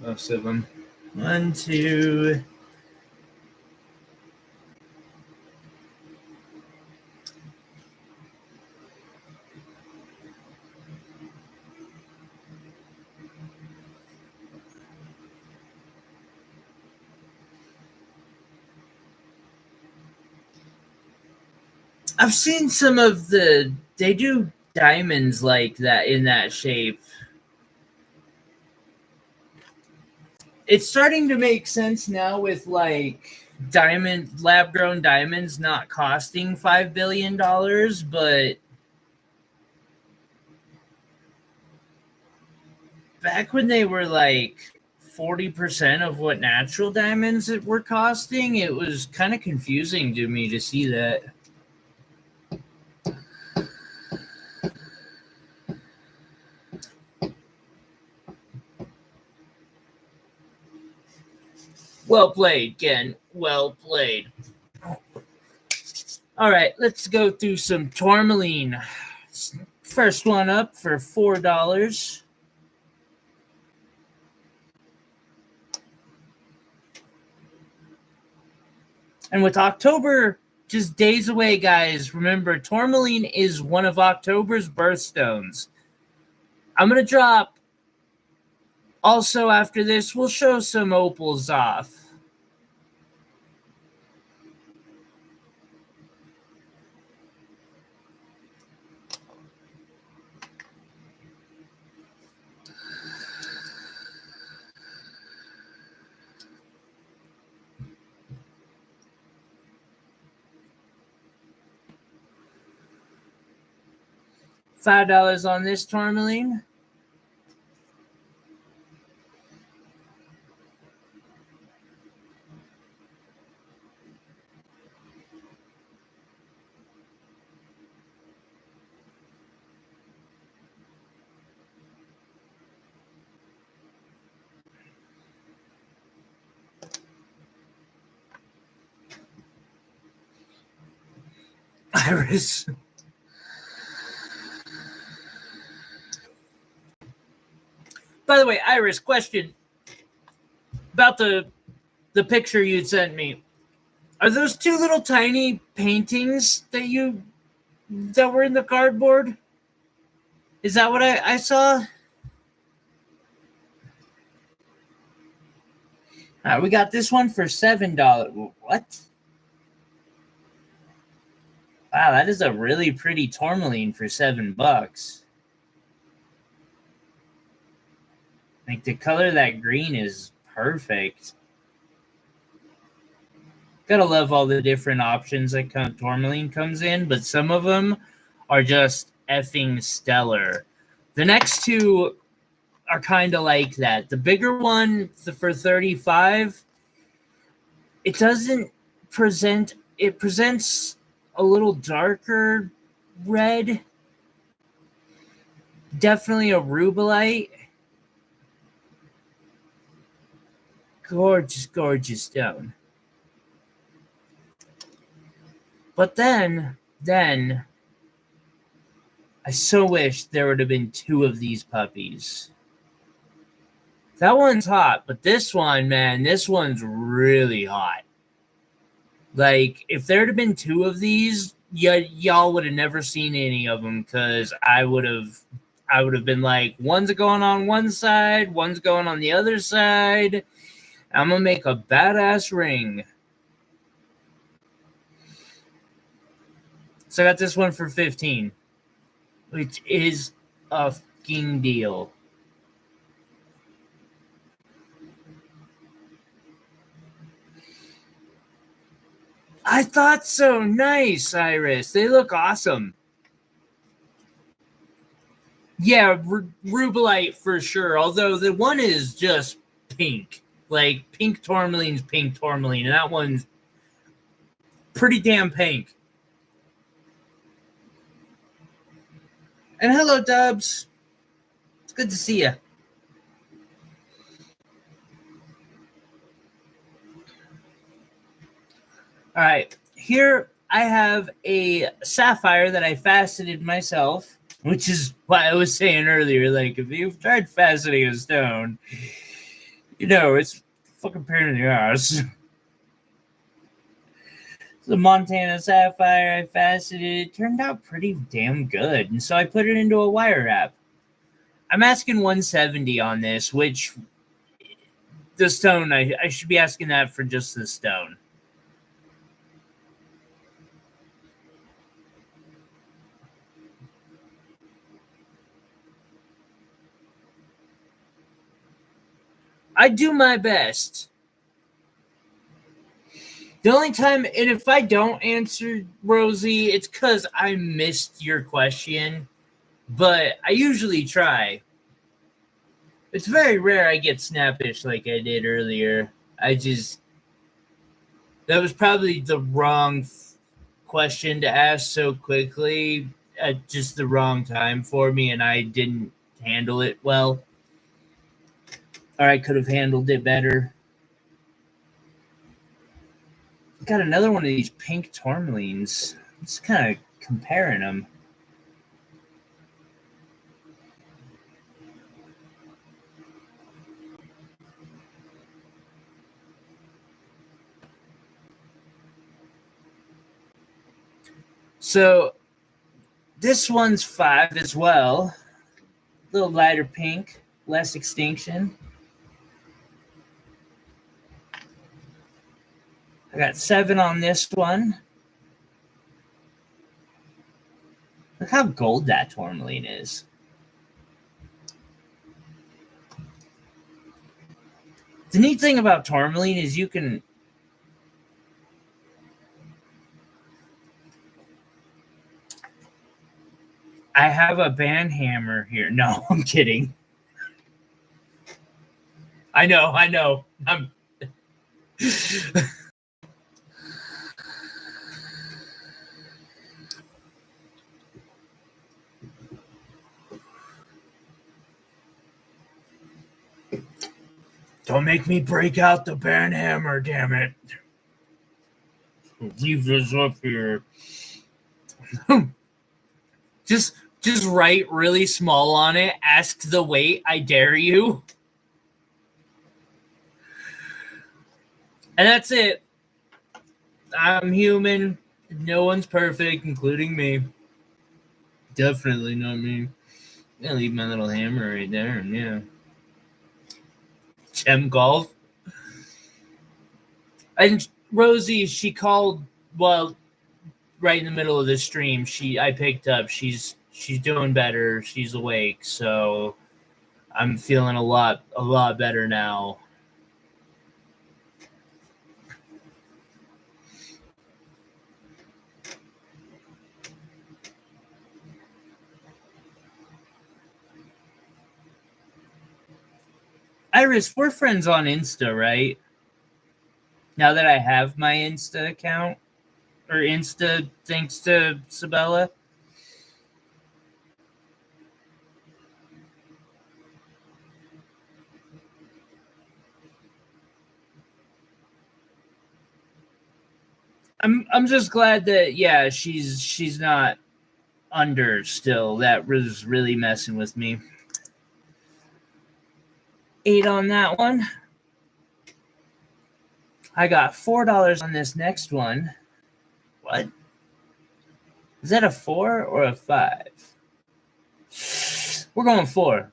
Speaker 1: Most of them. 1, 2. I've seen some of they do diamonds like that in that shape. It's starting to make sense now with like lab grown diamonds not costing $5 billion, but back when they were like 40% of what natural diamonds were costing, it was kind of confusing to me to see that. Well played, Ken. Well played. All right, let's go through some tourmaline. First one up for $4. And with October just days away, guys, remember tourmaline is one of October's birthstones. I'm going to drop. Also, after this, we'll show some opals off. $5 on this tourmaline. Iris. By the way, Iris, question about the picture you sent me. Are those two little tiny paintings that were in the cardboard? Is that what I saw? All right, we got this one for $7. What? Wow, that is a really pretty tourmaline for $7. Like, the color of that green is perfect. Gotta love all the different options that tourmaline comes in, but some of them are just effing stellar. The next two are kind of like that. The bigger one for $35, it doesn't present. It presents a little darker red. Definitely a rubellite. Gorgeous, gorgeous stone. But then, I so wish there would have been two of these puppies. That one's hot, but this one, man, this one's really hot. Like, if there'd have been two of these, y'all would have never seen any of them, because I would have been like, one's going on one side, one's going on the other side. I'm gonna make a badass ring. So I got this one for 15, which is a fucking deal. I thought so. Nice, Iris. They look awesome. Yeah, rubelite for sure. Although the one is just pink. Like, pink tourmaline's pink tourmaline, and that one's pretty damn pink. And hello, Dubs. It's good to see you. All right, here I have a sapphire that I faceted myself, which is what I was saying earlier. Like, if you've tried faceting a stone, you know it's fucking pain in the ass. The Montana sapphire I faceted, it turned out pretty damn good, and so I put it into a wire wrap. I'm asking 170 on this, which the stone, I should be asking that for just the stone. I do my best. The only time, and if I don't answer, Rosie, it's because I missed your question, but I usually try. It's very rare I get snappish like I did earlier. That was probably the wrong question to ask so quickly at just the wrong time for me, and I didn't handle it well. Or I could have handled it better. Got another one of these pink tourmalines. I'm just kind of comparing them. So this one's 5 as well. A little lighter pink, less extinction. I got 7 on this one. Look how gold that tourmaline is. The neat thing about tourmaline is you can... I have a band hammer here. No, I'm kidding. I know. Don't make me break out the band hammer, damn it. Leave this up here. Just write really small on it. Ask the weight, I dare you. And that's it. I'm human. No one's perfect, including me. Definitely not me. I'm gonna leave my little hammer right there, and yeah. Gem golf. And Rosie, she called, well, right in the middle of the stream. I picked up. She's doing better. She's awake, so I'm feeling a lot better now. Iris, we're friends on Insta, right? Now that I have my Insta account, or Insta, thanks to Sabella. I'm just glad that she's not under still. That was really messing with me. 8 on that one. I got $4 on this next one. What? Is that a 4 or a 5? We're going 4.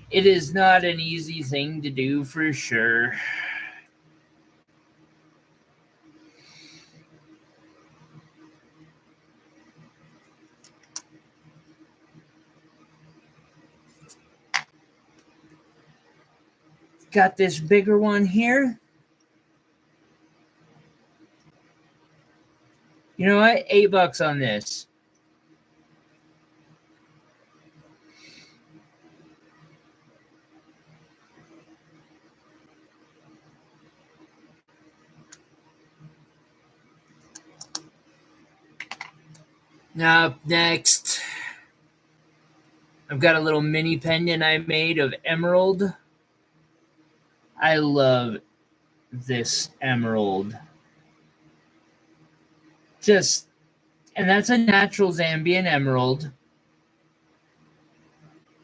Speaker 1: It is not an easy thing to do for sure. Got this bigger one here. You know what? $8 on this. Now up next, I've got a little mini pendant I made of emerald. I love this emerald. And that's a natural Zambian emerald.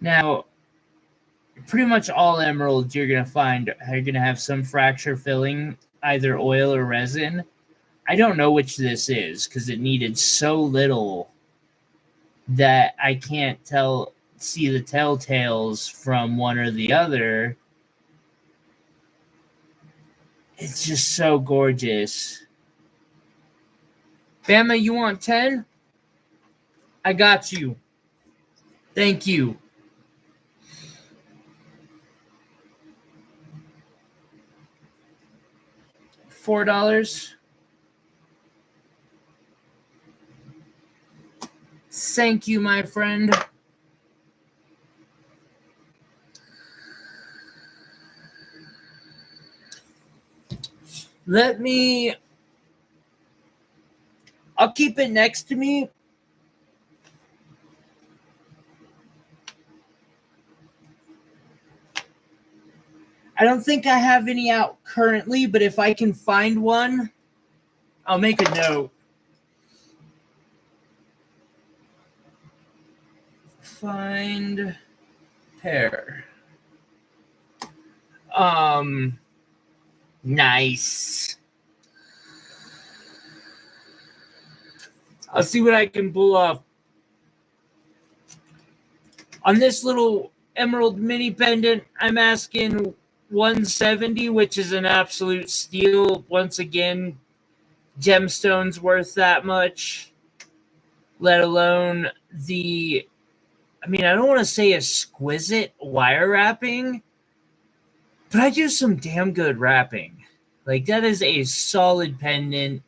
Speaker 1: Now, pretty much all emeralds you're going to find are going to have some fracture filling, either oil or resin. I don't know which this is because it needed so little that I can't see the telltales from one or the other. It's just so gorgeous. Bama, you want 10? I got you. Thank you. $4. Thank you, my friend. I'll keep it next to me. I don't think I have any out currently, but if I can find one, I'll make a note. Find pair. Nice. I'll see what I can pull off. On this little emerald mini pendant, I'm asking $170, which is an absolute steal. Once again, gemstones worth that much, let alone I don't want to say exquisite wire wrapping, but I do some damn good wrapping. Like, that is a solid pendant.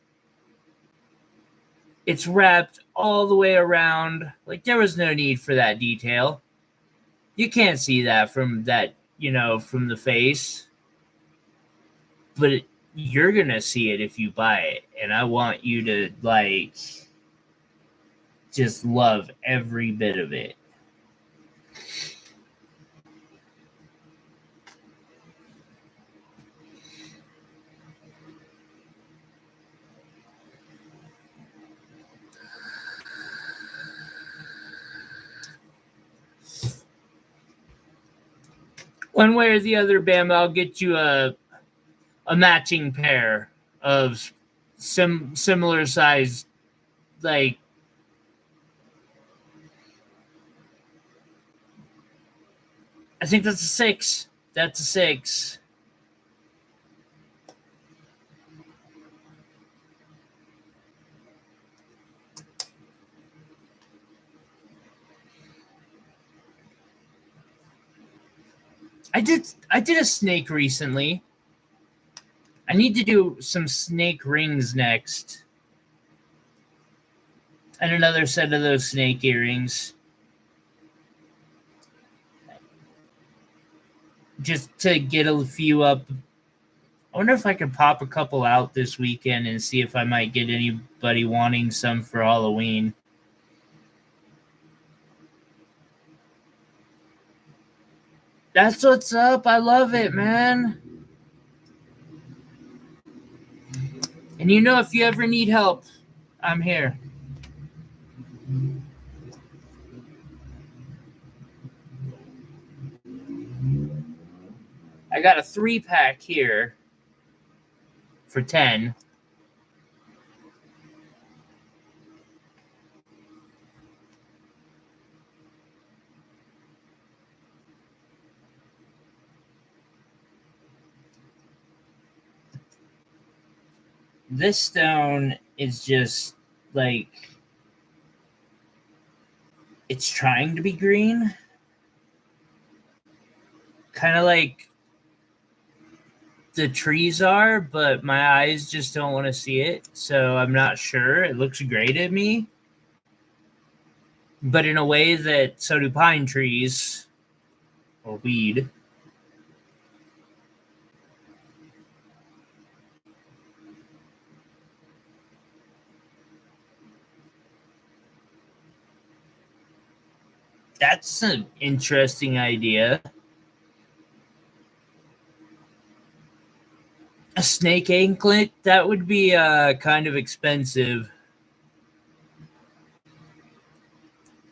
Speaker 1: It's wrapped all the way around. Like, there was no need for that detail. You can't see that from the face. But you're going to see it if you buy it. And I want you to, just love every bit of it. One way or the other, Bam, I'll get you a matching pair of similar size, I think that's a 6. That's a 6. I did a snake recently. I need to do some snake rings next. And another set of those snake earrings. Just to get a few up. I wonder if I could pop a couple out this weekend and see if I might get anybody wanting some for Halloween. That's what's up. I love it, man. And you know, if you ever need help, I'm here. I got a 3-pack here for 10. This stone is just like, it's trying to be green. Kind of like the trees are, but my eyes just don't want to see it. So I'm not sure. It looks great at me, but in a way that so do pine trees or weed. That's an interesting idea. A snake anklet? That would be kind of expensive.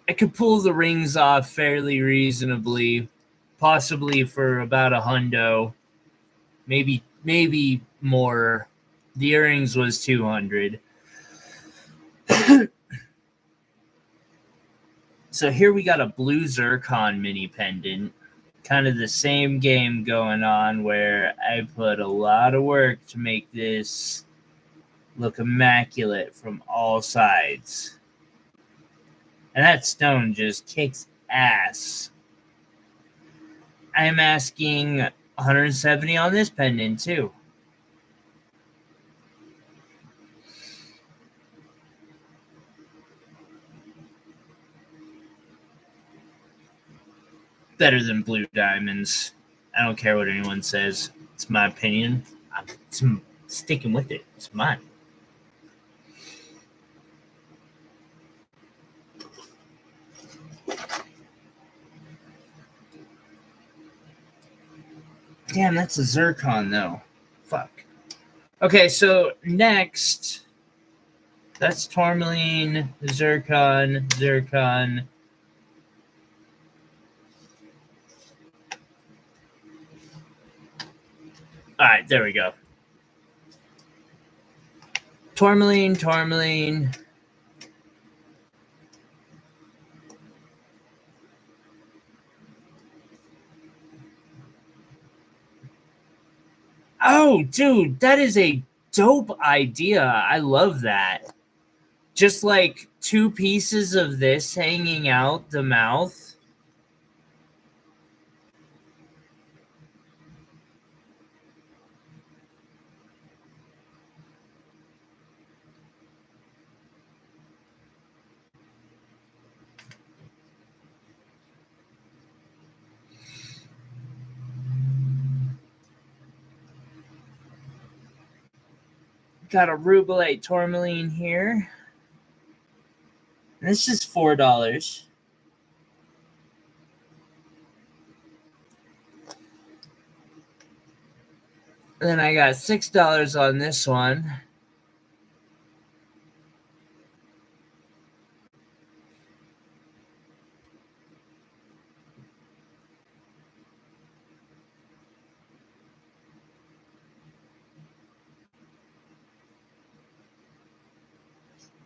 Speaker 1: I could pull the rings off fairly reasonably, possibly for about a hundo, maybe more. The earrings was 200. So here we got a blue zircon mini pendant. Kind of the same game going on where I put a lot of work to make this look immaculate from all sides. And that stone just kicks ass. I'm asking 170 on this pendant too. Better than blue diamonds. I don't care what anyone says. It's my opinion. I'm sticking with it. It's mine. Damn, that's a zircon though. Fuck. Okay, so next, that's tourmaline, zircon. All right, there we go. Tourmaline. Oh, dude, that is a dope idea. I love that. Just like 2 pieces of this hanging out the mouth. Got a rubellite tourmaline here. This is $4. And then I got $6 on this one.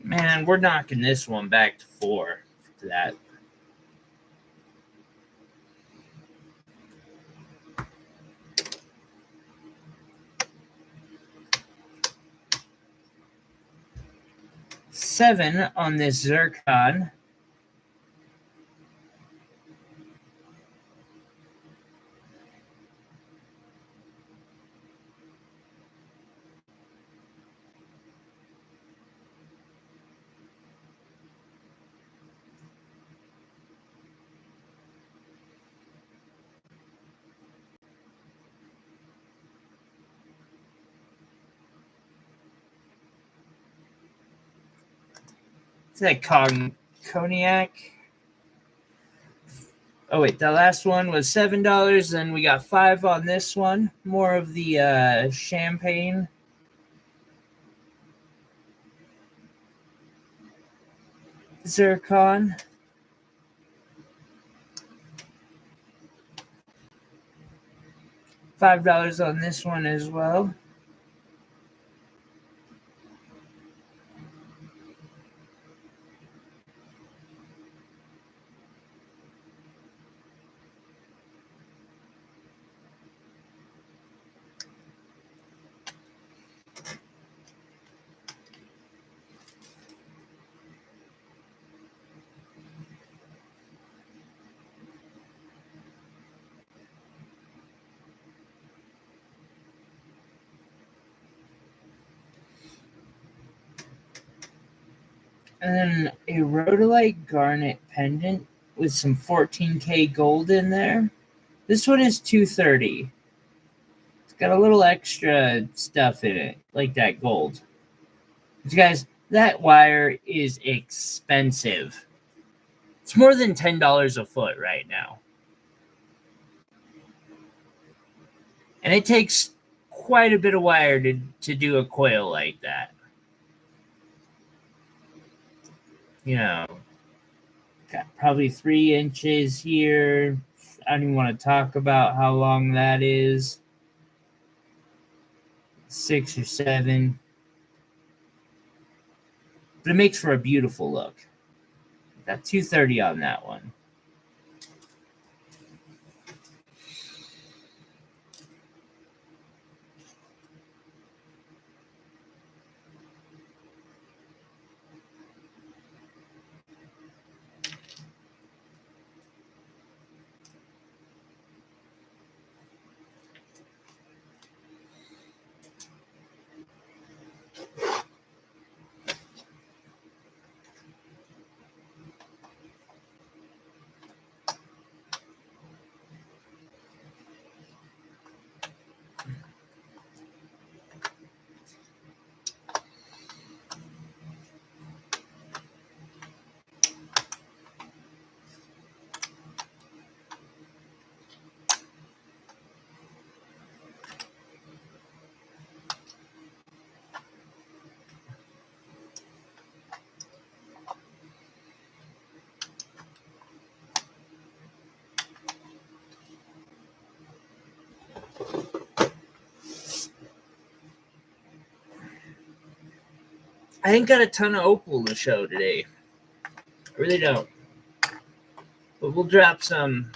Speaker 1: Man, we're knocking this one back to 4 for that. $7 on this zircon. Is that cognac? Oh wait, the last one was $7. Then we got 5 on this one. More of the champagne. Zircon. $5 on this one as well. And then a rhodolite garnet pendant with some 14K gold in there. This one is $230. It's got a little extra stuff in it, like that gold. But you guys, that wire is expensive. It's more than $10 a foot right now. And it takes quite a bit of wire to do a coil like that. You know, got probably 3 inches here. I don't even want to talk about how long that is. 6 or 7. But it makes for a beautiful look. Got $230 on that one. I ain't got a ton of opal to show today. I really don't. But we'll drop some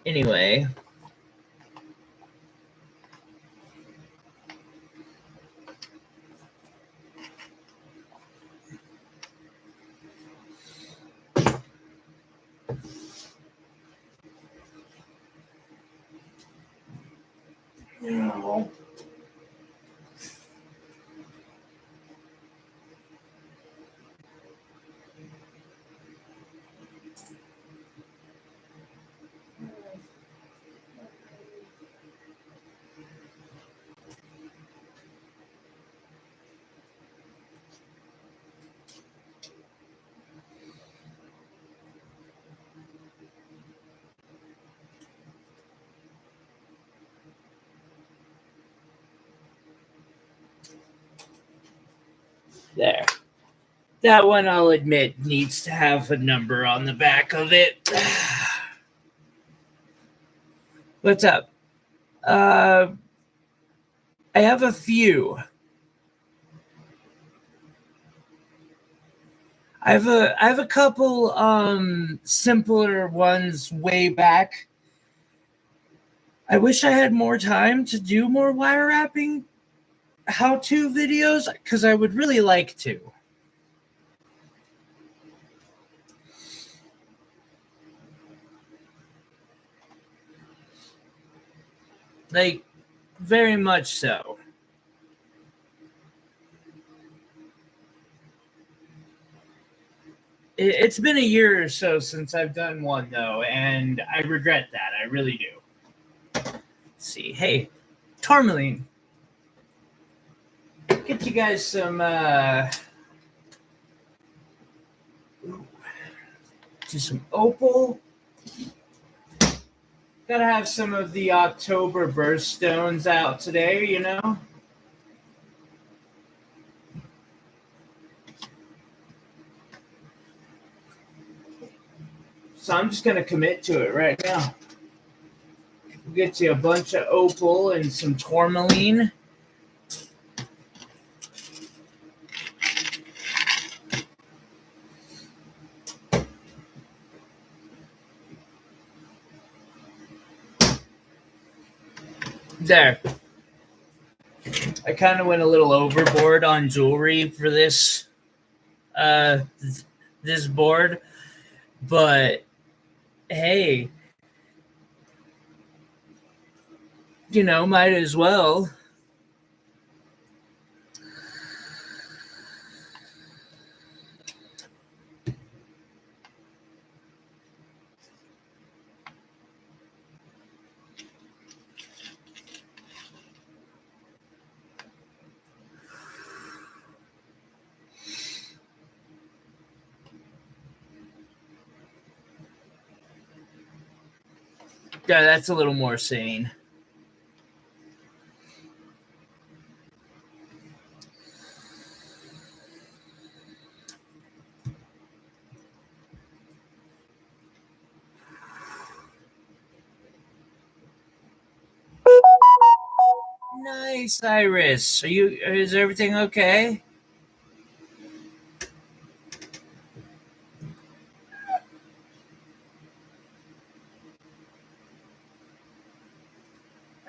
Speaker 1: anyway. No. There. That one, I'll admit, needs to have a number on the back of it. What's up? I have a few. I have a couple simpler ones way back. I wish I had more time to do more wire wrapping how-to videos, because I would really like to. Like, very much so. It's been a year or so since I've done one, though, and I regret that. I really do. Let's see. Hey, Tourmaline. Get you guys some to some opal. Gotta have some of the October birthstones out today, you know? So I'm just gonna commit to it right now. We'll get you a bunch of opal and some tourmaline. There. I kind of went a little overboard on jewelry for this this board, but hey, you know, might as well. Yeah, that's a little more sane. Nice, Iris. Is everything okay?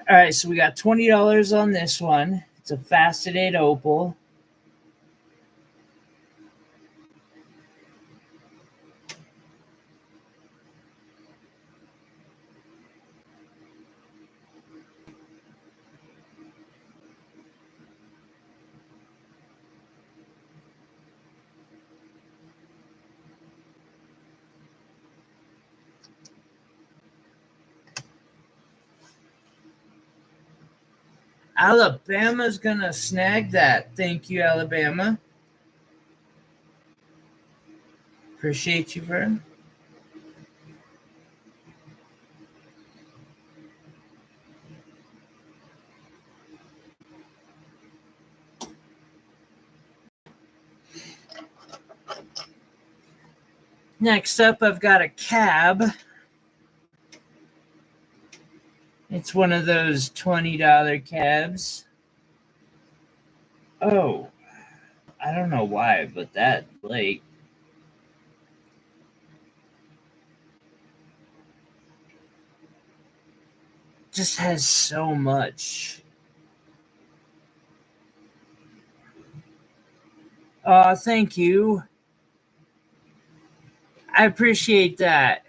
Speaker 1: All right, so we got $20 on this one. It's a faceted opal. Alabama's gonna snag that. Thank you, Alabama. Appreciate you, Vern. Next up, I've got a cab. It's one of those $20 cabs. Oh, I don't know why, but that, like, just has so much. Thank you. I appreciate that.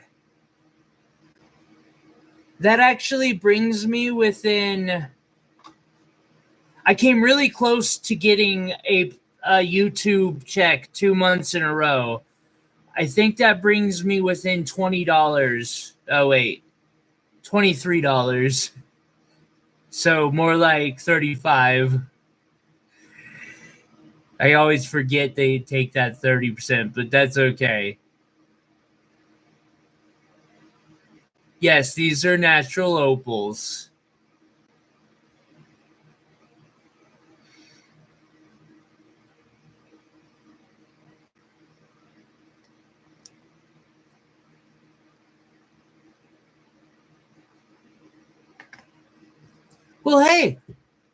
Speaker 1: That actually brings me within. I came really close to getting a YouTube check 2 months in a row. I think that brings me within $20. Oh, wait. $23. So more like 35. I always forget they take that 30%, but that's okay. Yes, these are natural opals. Well, hey,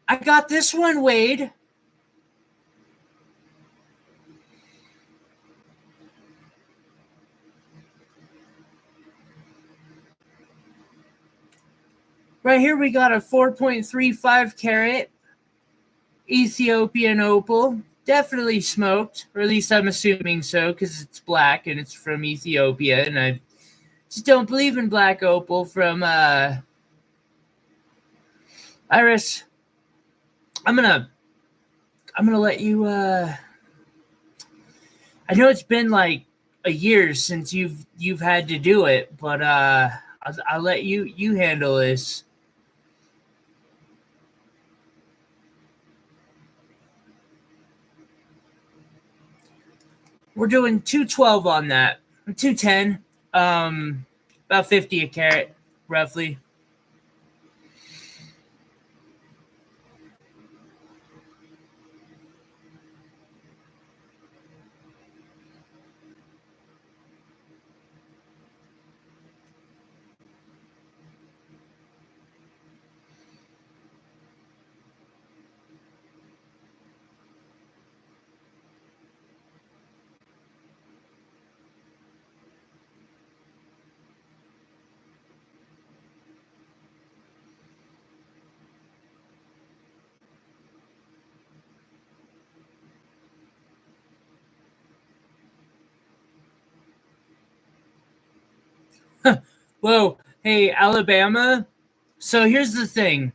Speaker 1: I got this one, Wade. Right here, we got a 4.35 carat Ethiopian opal. Definitely smoked, or at least I'm assuming so, because it's black and it's from Ethiopia, and I just don't believe in black opal from Iris. I'm gonna let you. I know it's been like a year since you've had to do it, but I'll let you handle this. We're doing 212 on that. 210. About 50 a carat, roughly. Whoa, hey, Alabama. So here's the thing.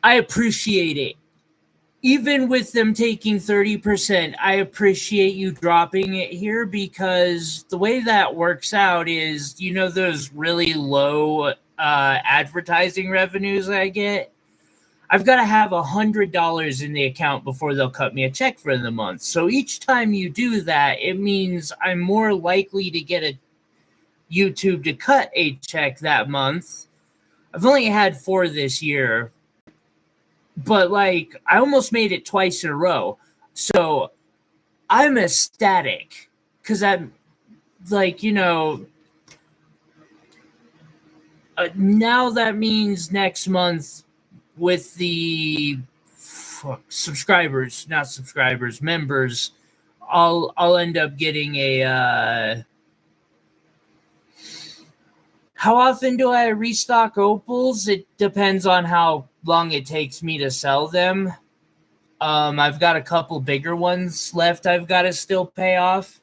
Speaker 1: I appreciate it. Even with them taking 30%, I appreciate you dropping it here because the way that works out is, those really low advertising revenues I get? I've got to have $100 in the account before they'll cut me a check for the month. So each time you do that, it means I'm more likely to get a YouTube to cut a check that month. I've only had 4 this year, but like I almost made it twice in a row. So I'm ecstatic because I'm like, now that means next month with the members, I'll end up getting a how often do I restock opals? It depends on how long it takes me to sell them. I've got a couple bigger ones left I've got to still pay off.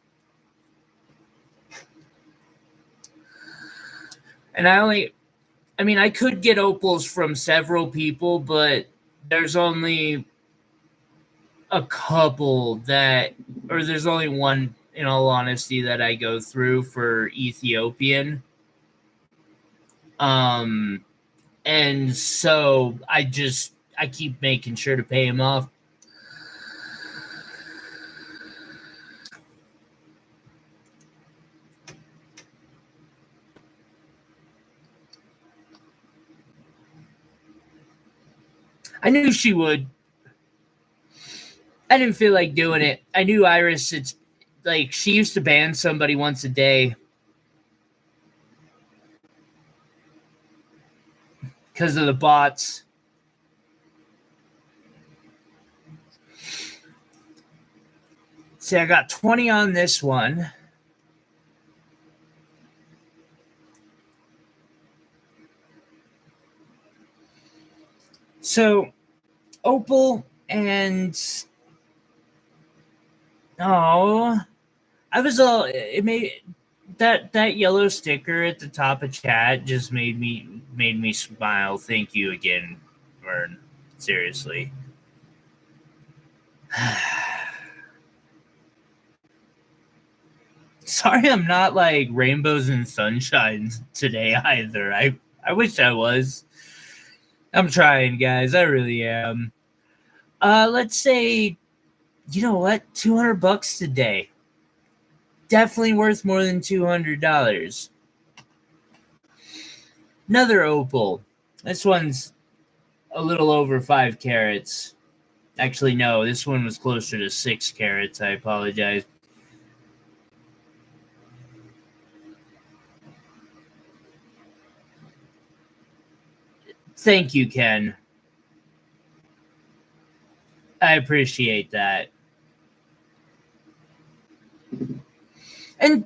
Speaker 1: And I could get opals from several people, but there's only a couple there's only one, in all honesty, that I go through for Ethiopian. And so I keep making sure to pay him off. I knew she would. I didn't feel like doing it. I knew Iris, it's like she used to ban somebody once a day because of the bots. See, I got 20 on this one. So, opal and it made that yellow sticker at the top of chat just made me smile. Thank you again, Vern. Seriously. Sorry I'm not like rainbows and sunshine today either. I wish I was. I'm trying, guys. I really am. Let's say, you know what? $200 today. Definitely worth more than $200. Another opal. This one's a little over 5 carats. Actually, no, this one was closer to 6 carats. I apologize. Thank you, Ken. I appreciate that. And,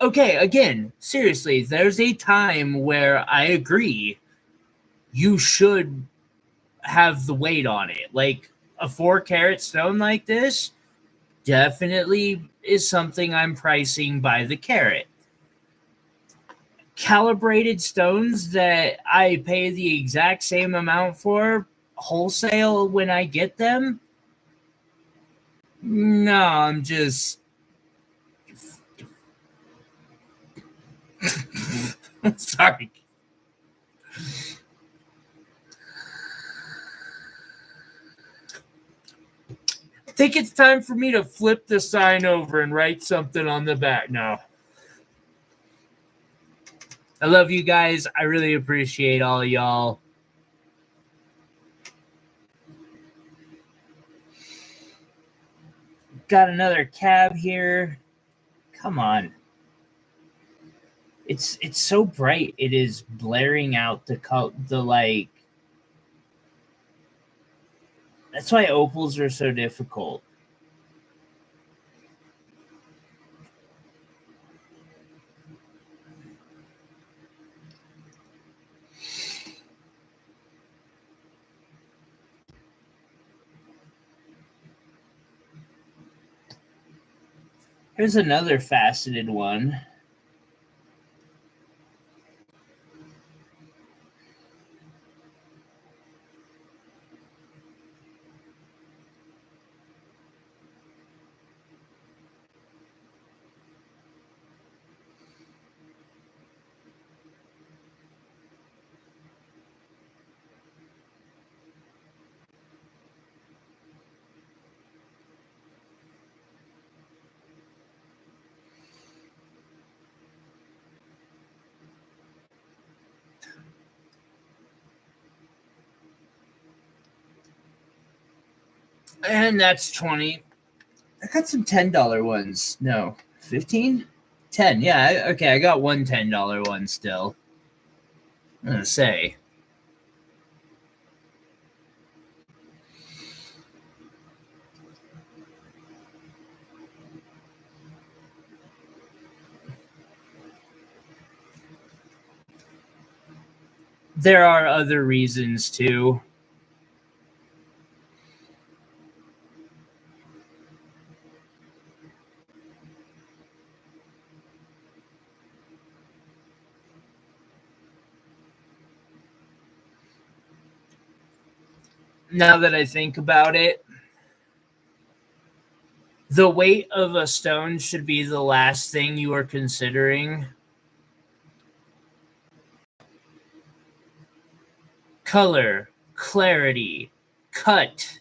Speaker 1: okay, again, seriously, there's a time where I agree you should have the weight on it. Like, a 4-carat stone like this definitely is something I'm pricing by the carat. Calibrated stones that I pay the exact same amount for wholesale when I get them, no, I'm just sorry. I think it's time for me to flip the sign over and write something on the back now. I love you guys. I really appreciate all of y'all. Got another cab here. Come on. It's so bright. It is blaring out the like. That's why opals are so difficult. Here's another faceted one. And that's 20. I got some $10 ones. No, 15? 10. Yeah, okay, I got one $10 one still. I'm going to say. There are other reasons too. Now that I think about it, the weight of a stone should be the last thing you are considering. Color, clarity, cut,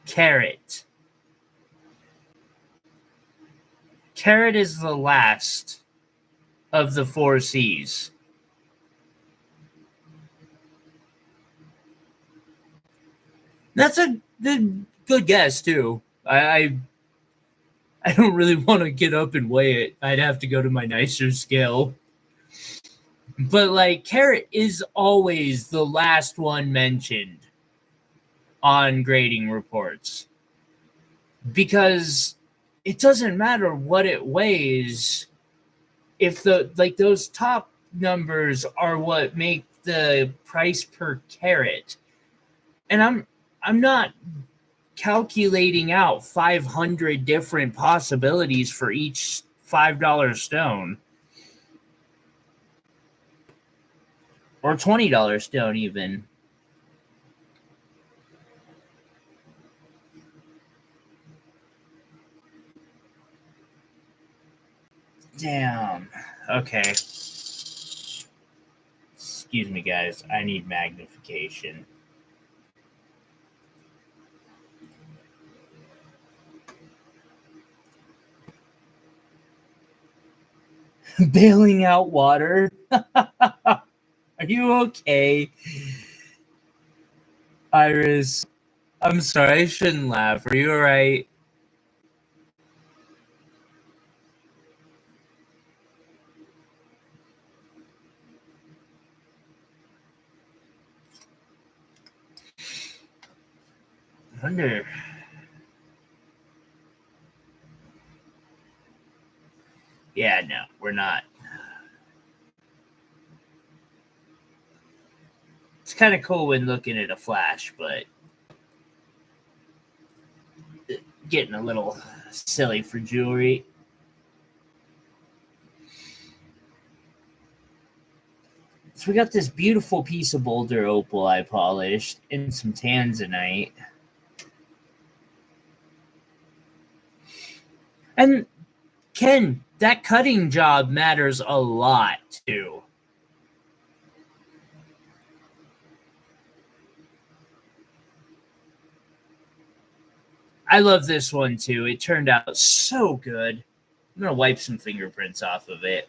Speaker 1: carat. Carat is the last of the 4 C's. That's a good guess too. I don't really want to get up and weigh it. I'd have to go to my nicer scale. But like carat is always the last one mentioned on grading reports. Because it doesn't matter what it weighs if those top numbers are what make the price per carat. And I'm not calculating out 500 different possibilities for each $5 stone or $20 stone even. Damn. Okay. Excuse me, guys. I need magnification. Bailing out water? Are you okay? Iris, I'm sorry. I shouldn't laugh. Are you all right? I wonder. Yeah, no, we're not. It's kind of cool when looking at a flash, but getting a little silly for jewelry. So we got this beautiful piece of boulder opal I polished and some tanzanite. And Ken, that cutting job matters a lot too. I love this one too. It turned out so good. I'm going to wipe some fingerprints off of it.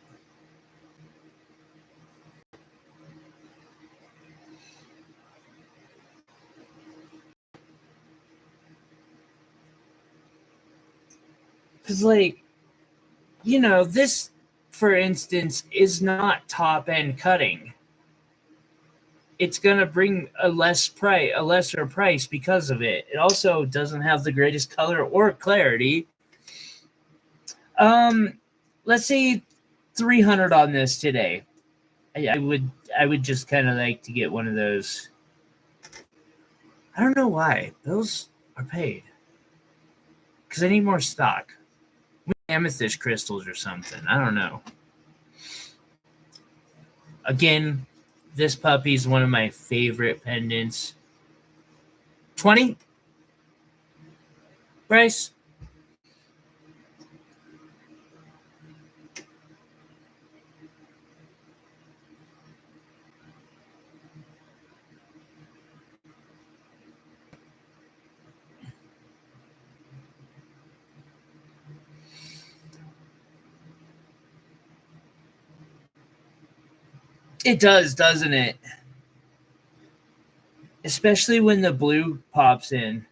Speaker 1: Because, this, for instance, is not top-end cutting. It's going to bring a lesser price because of it. It also doesn't have the greatest color or clarity. Let's say 300 on this today. I would just kind of like to get one of those. I don't know why. Bills are paid. Because I need more stock. Amethyst crystals or something. I don't know. Again, this puppy is one of my favorite pendants. 20? Bryce? It does, doesn't it? Especially when the blue pops in.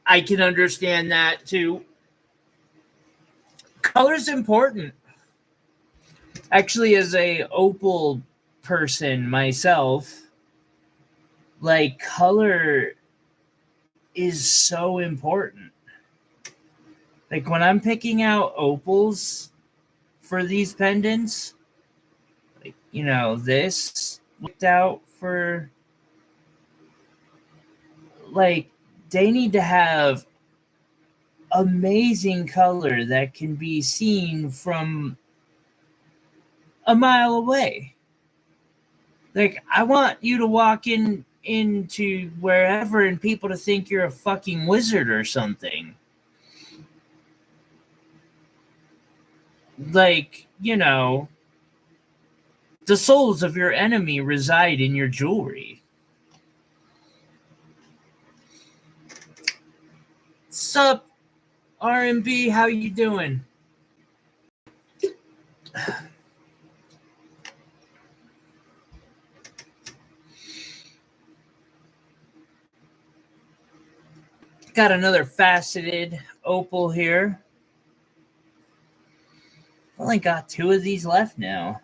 Speaker 1: I can understand that too. Color's important. Actually, as a opal person myself, color is so important. When I'm picking out opals for these pendants, this looked out for, they need to have amazing color that can be seen from a mile away. I want you to walk into wherever and people to think you're a fucking wizard or something. The souls of your enemy reside in your jewelry. Sup, R&B, how you doing? Got another faceted opal here. Only got 2 of these left now.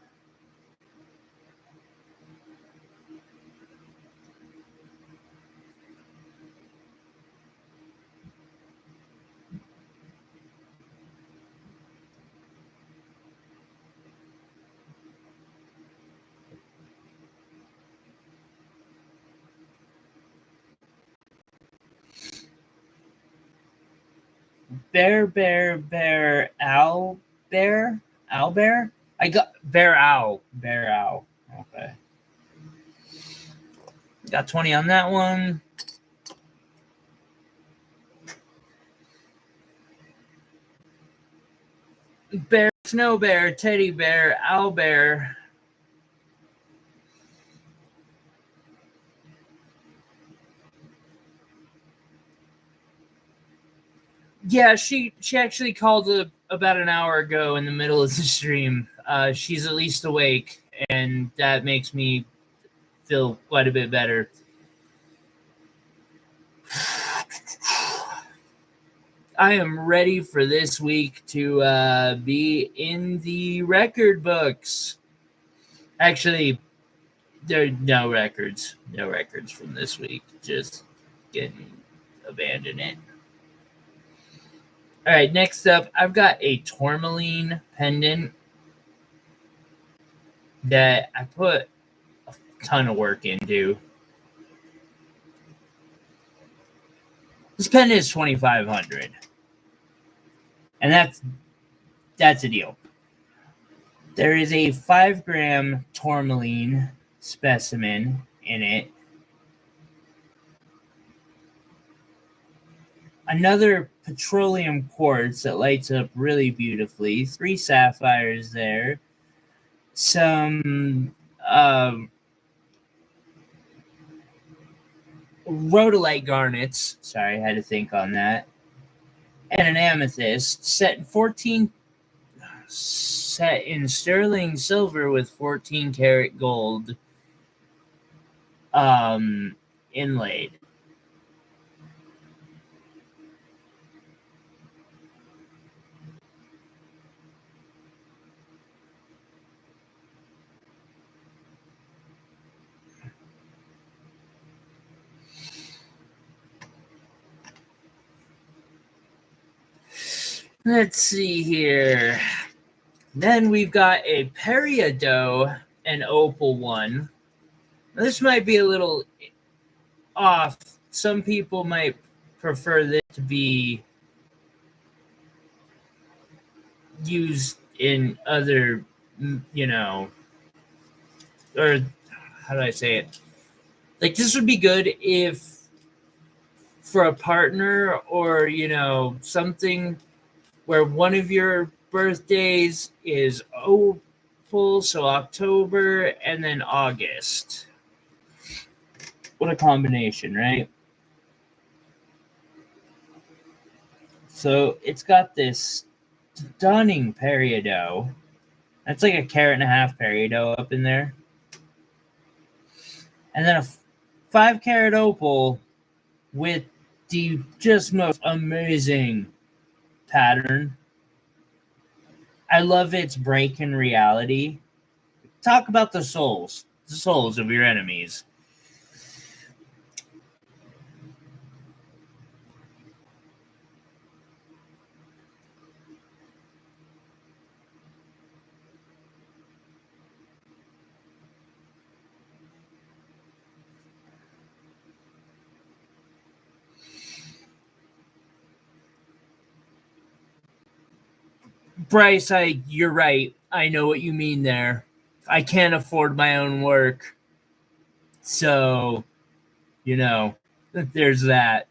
Speaker 1: Bear, Owlbear? I got Bear Owl. Okay. Got 20 on that one. Bear, Snow Bear, Teddy Bear, Owlbear. Yeah, she actually called about an hour ago in the middle of the stream. She's at least awake, and that makes me feel quite a bit better. I am ready for this week to be in the record books. Actually, there are no records from this week. Just abandon it. All right, next up, I've got a tourmaline pendant that I put a ton of work into. This pendant is $2,500, and that's a deal. There is a 5-gram tourmaline specimen in it. Another petroleum quartz that lights up really beautifully. 3 sapphires there. Some rhodolite garnets. Sorry, I had to think on that. And an amethyst set in sterling silver with 14 karat gold inlaid. Let's see here. Then we've got a peridot, an opal one. This might be a little off. Some people might prefer this to be used in other, or how do I say it? Like, this would be good if for a partner or, something where one of your birthdays is opal, so October, and then August. What a combination, right? So it's got this stunning peridot. That's like a carat and a half peridot up in there. And then a 5 carat opal with the just most amazing pattern. I love its break in reality. Talk about the souls of your enemies. Bryce, you're right. I know what you mean there. I can't afford my own work. So, there's that.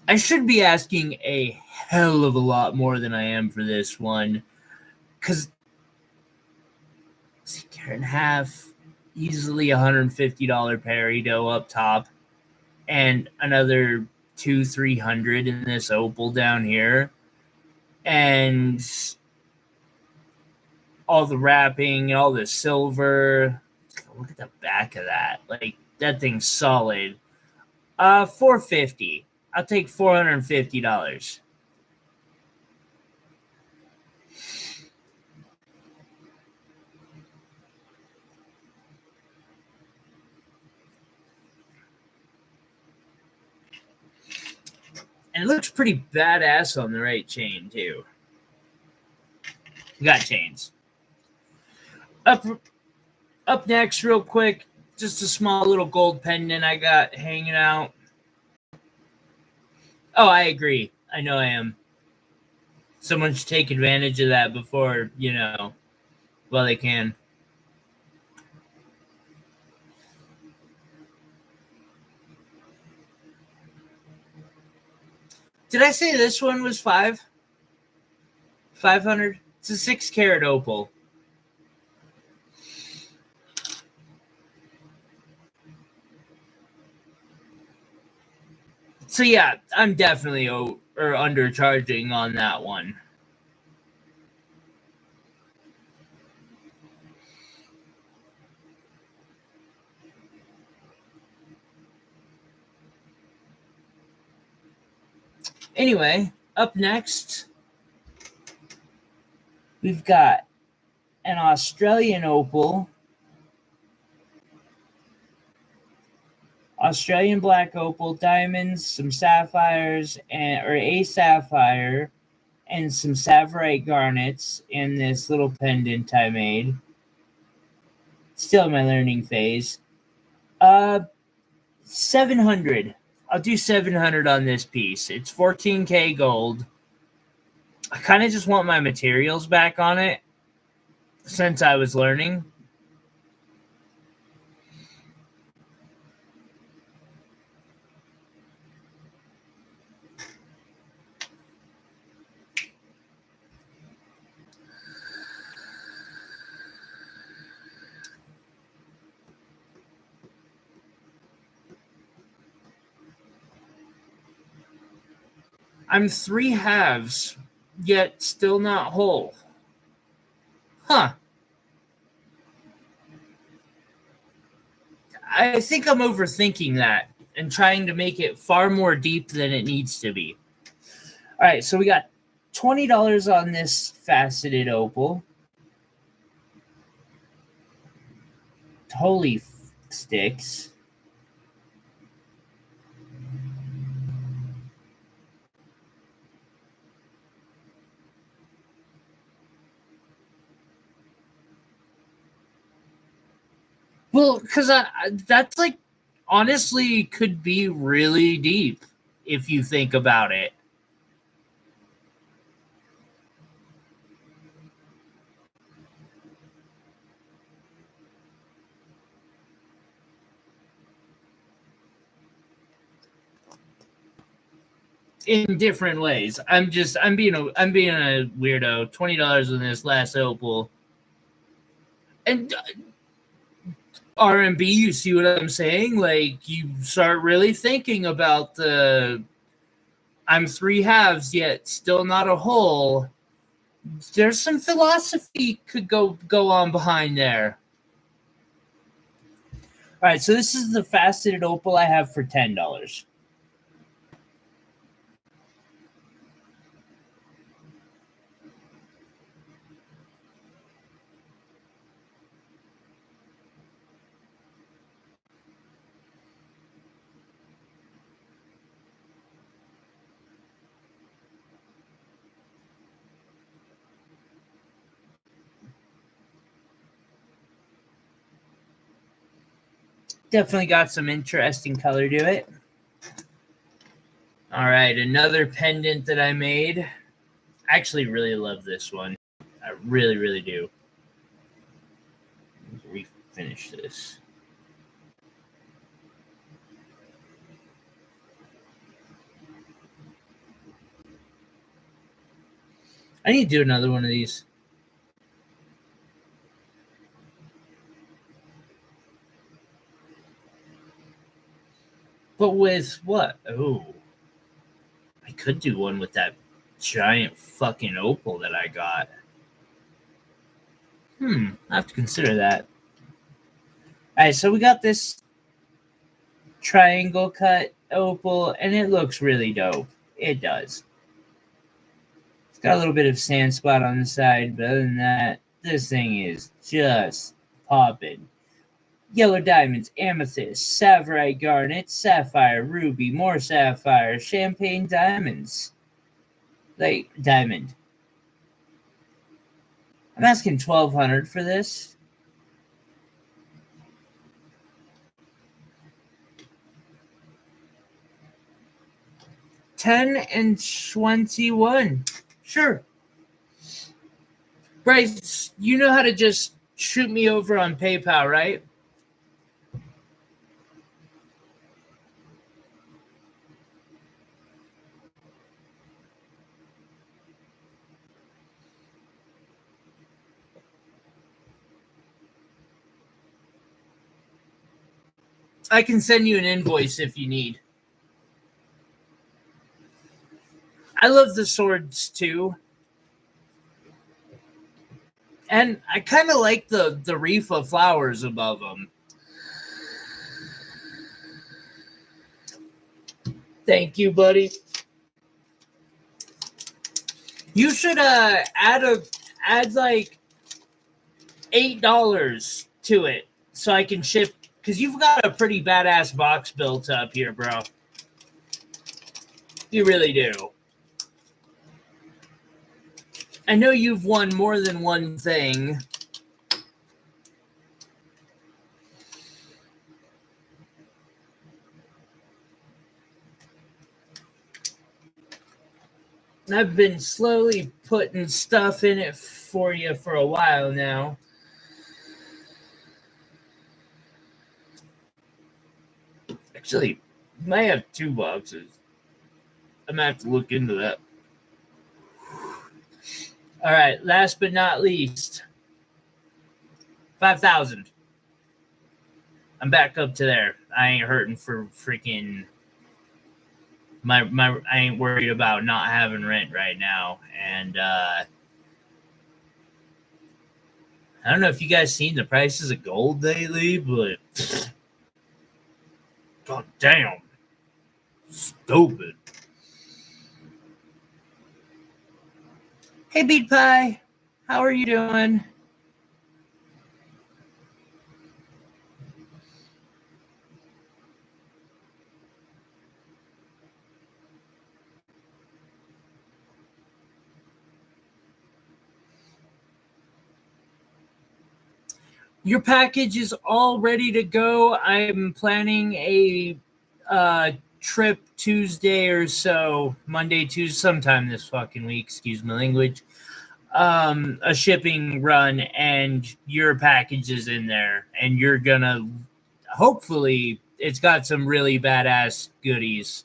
Speaker 1: I should be asking a hell of a lot more than I am for this one. Because it's a carat and a half, easily $150 peridot up top, and another $200-300 in this opal down here. And all the wrapping, all the silver. Look at the back of that. Like, that thing's solid. $450. I'll take $450. And it looks pretty badass on the right chain, too. You got chains. Up next, real quick, just a small little gold pendant I got hanging out. Oh, I agree. I know I am. Someone should take advantage of that before, while they can. Did I say this one was 500? It's a 6 carat opal. So yeah, I'm definitely undercharging on that one. Anyway, up next, we've got an Australian opal, Australian black opal, diamonds, some sapphires, or a sapphire, and some sapphirite garnets in this little pendant I made. Still in my learning phase. 700. I'll do 700 on this piece. It's 14K gold. I kind of just want my materials back on it since I was learning. I'm 3/2, yet still not whole. Huh. I think I'm overthinking that and trying to make it far more deep than it needs to be. All right, so we got $20 on this faceted opal. Holy sticks. Well, because that's like honestly could be really deep if you think about it. In different ways. I'm being a weirdo. $20 on this last opal. And R&B, you see what I'm saying? Like you start really thinking about the I'm 3/2 yet still not a whole. There's some philosophy could go on behind there. All right, so this is the faceted opal I have for $10. Definitely got some interesting color to it. All right, another pendant that I made. I actually really love this one. I really, really do. Refinish this. I need to do another one of these. But with what? Oh, I could do one with that giant fucking opal that I got. I have to consider that. All right, so we got this triangle cut opal, and it looks really dope. It does. It's got a little bit of sand spot on the side, but other than that, this thing is just popping. Yellow diamonds, amethyst, savorite garnet, sapphire, ruby, more sapphire, champagne diamonds. Like, diamond. I'm asking $1,200 for this. $10 and $21. Sure. Bryce, you know how to just shoot me over on PayPal, right? I can send you an invoice if you need. I love the swords too. And I kind of like the wreath of flowers above them. Thank you, buddy. You should add like $8 to it so I can ship, because you've got a pretty badass box built up here, bro. You really do. I know you've won more than one thing. I've been slowly putting stuff in it for you for a while now. Actually, you might have 2 boxes. I'm gonna have to look into that. All right, last but not least, 5,000. I'm back up to there. I ain't hurting for freaking my I ain't worried about not having rent right now. And I don't know if you guys seen the prices of gold lately, but god damn, stupid. Hey, Beat Pie, how are you doing? Your package is all ready to go. I'm planning a trip Tuesday or so, Monday, Tuesday, sometime this fucking week. Excuse my language. A shipping run, and your package is in there, and you're gonna hopefully it's got some really badass goodies.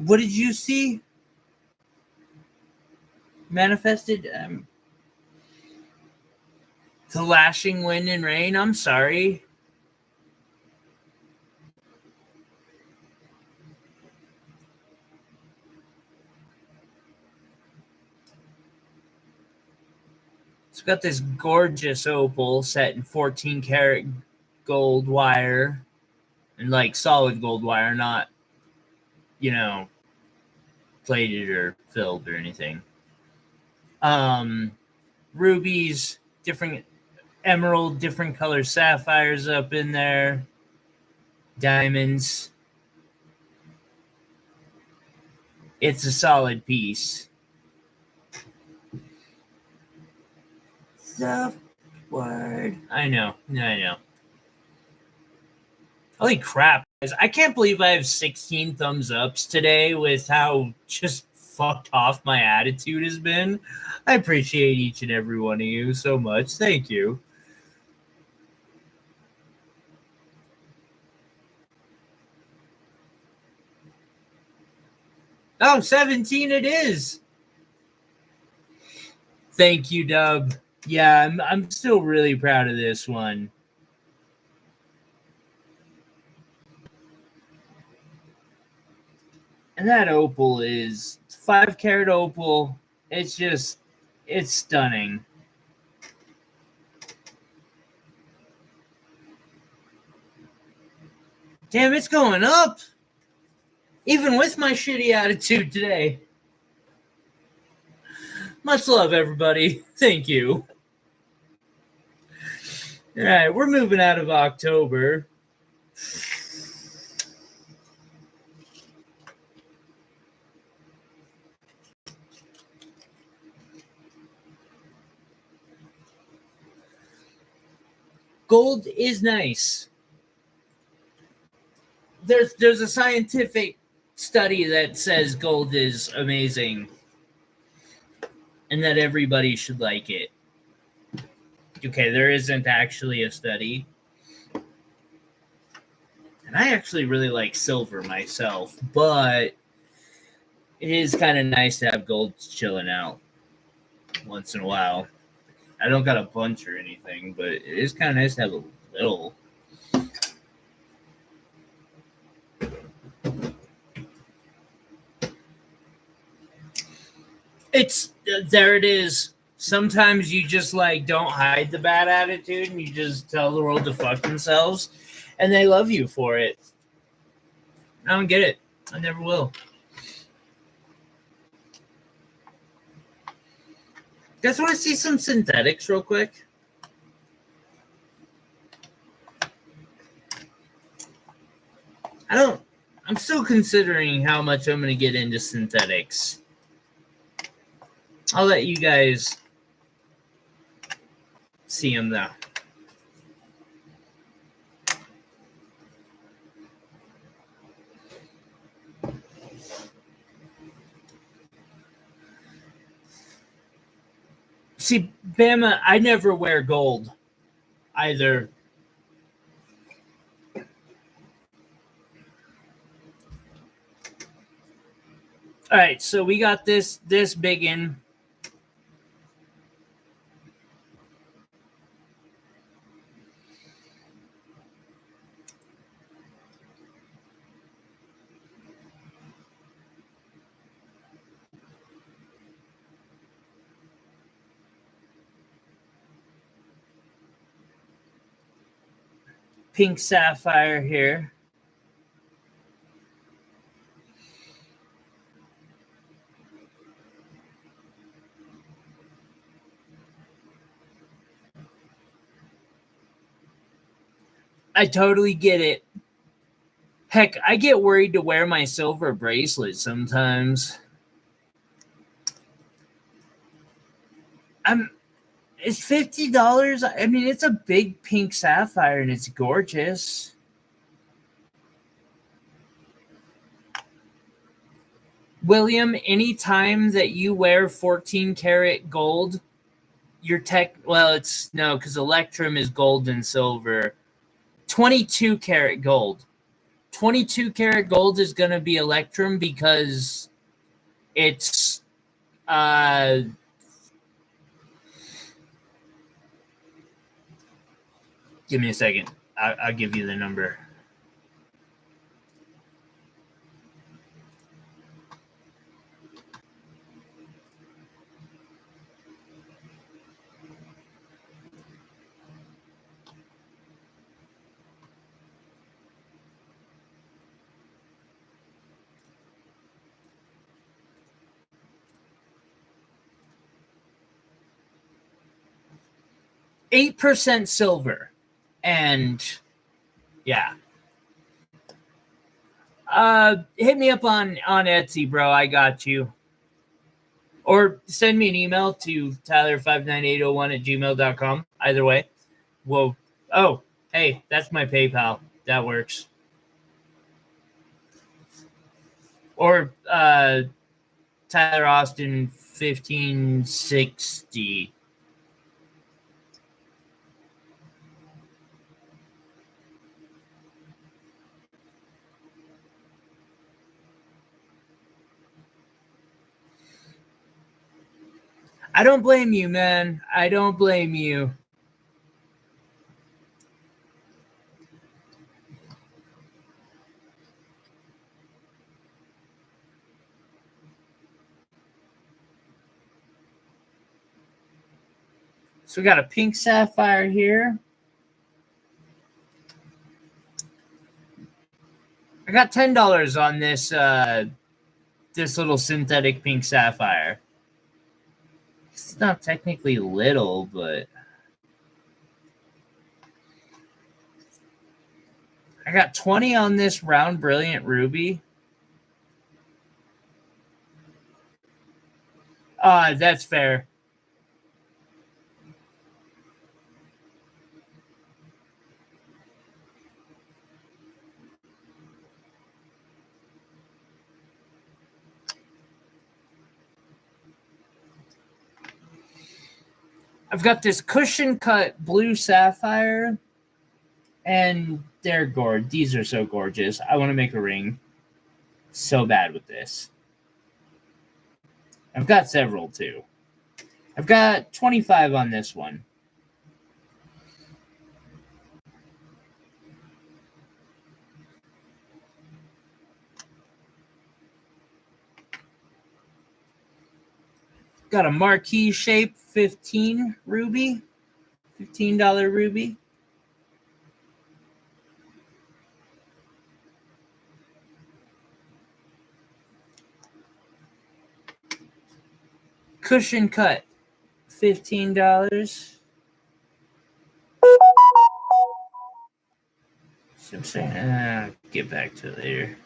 Speaker 1: What did you see? Manifested the lashing wind and rain. I'm sorry. It's got this gorgeous opal set in 14 karat gold wire, and like solid gold wire, not, plated or filled or anything. Rubies, different emerald, different color sapphires up in there, diamonds. It's a solid piece. Soft word. I know. Holy crap. I can't believe I have 16 thumbs ups today with how just fucked off my attitude has been. I appreciate each and every one of you so much. Thank you. Oh, 17 it is. Thank you, Dub. Yeah, I'm still really proud of this one. And that opal is 5 karat opal. It's stunning. Damn, it's going up. Even with my shitty attitude today. Much love, everybody. Thank you. All right, we're moving out of October. Gold is nice. There's a scientific study that says gold is amazing and that everybody should like it. Okay, there isn't actually a study. And I actually really like silver myself, but it is kind of nice to have gold chilling out once in a while. I don't got a bunch or anything, but it is kind of nice to have a little. It's there it is. Sometimes you just like don't hide the bad attitude and you just tell the world to fuck themselves and they love you for it. I don't get it. I never will. Guys want to see some synthetics real quick? I'm still considering how much I'm going to get into synthetics. I'll let you guys see them though. See, Bama, I never wear gold either. All right, so we got this biggin. pink sapphire here. I totally get it. Heck, I get worried to wear my silver bracelet sometimes. It's $50. I mean, it's a big pink sapphire and it's gorgeous. William, anytime that you wear 14 karat gold, it's no, because Electrum is gold and silver. 22 karat gold. 22 karat gold is going to be Electrum because it's give me a second. I'll give you the number. %8 silver. And yeah. Hit me up on Etsy, bro. I got you. Or send me an email to tyler59801@gmail.com. Either way. Whoa. Oh, hey, that's my PayPal. That works. Or Tyler Austin 1560. I don't blame you, man. I don't blame you. So we got a pink sapphire here. I got $10 on this this little synthetic pink sapphire. It's not technically little, but I got 20 on this round brilliant ruby. That's fair. I've got this cushion cut blue sapphire, and they're gorgeous. These are so gorgeous. I want to make a ring so bad with this. I've got several too. I've got 25 on this one. Got a marquee shape 15 ruby. $15 ruby. Cushion cut $15. So I'm saying, I'll get back to it later.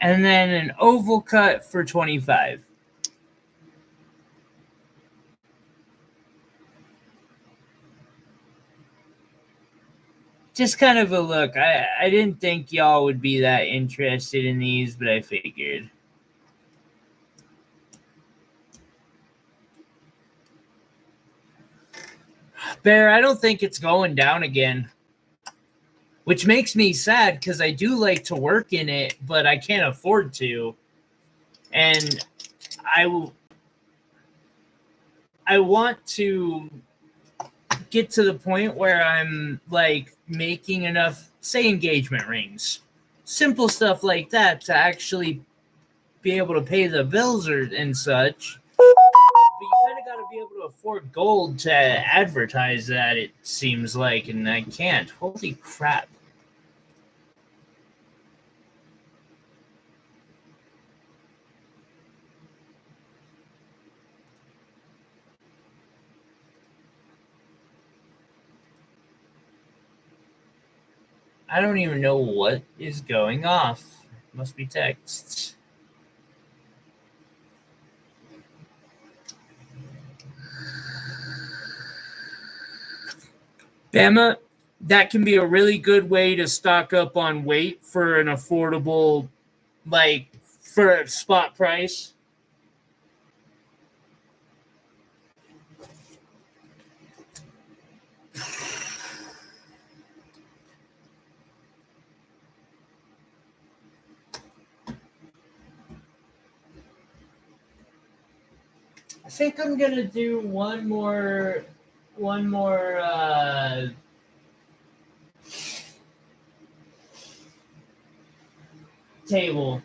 Speaker 1: And then an oval cut for $25. Just kind of a look. I didn't think y'all would be that interested in these, but I figured. Bear, I don't think it's going down again. Which makes me sad because I do like to work in it, but I can't afford to. And I want to get to the point where I'm like making enough, say, engagement rings, simple stuff like that to actually be able to pay the bills and such. But you kind of got to be able to afford gold to advertise that, it seems like, and I can't. Holy crap. I don't even know what is going off. It must be texts. Bama, that can be a really good way to stock up on weight for an affordable, like, for a spot price. I think I'm gonna do one more table.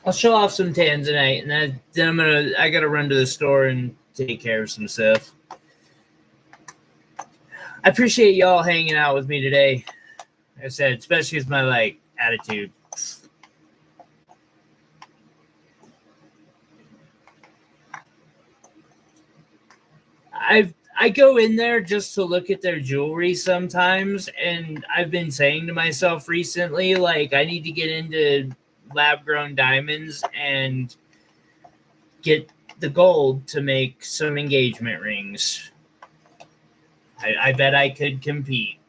Speaker 1: I'll show off some tanzanite, and then I gotta run to the store and take care of some stuff. I appreciate y'all hanging out with me today. Like I said, especially with my attitude. I go in there just to look at their jewelry sometimes, and I've been saying to myself recently, I need to get into lab-grown diamonds and get the gold to make some engagement rings. I bet I could compete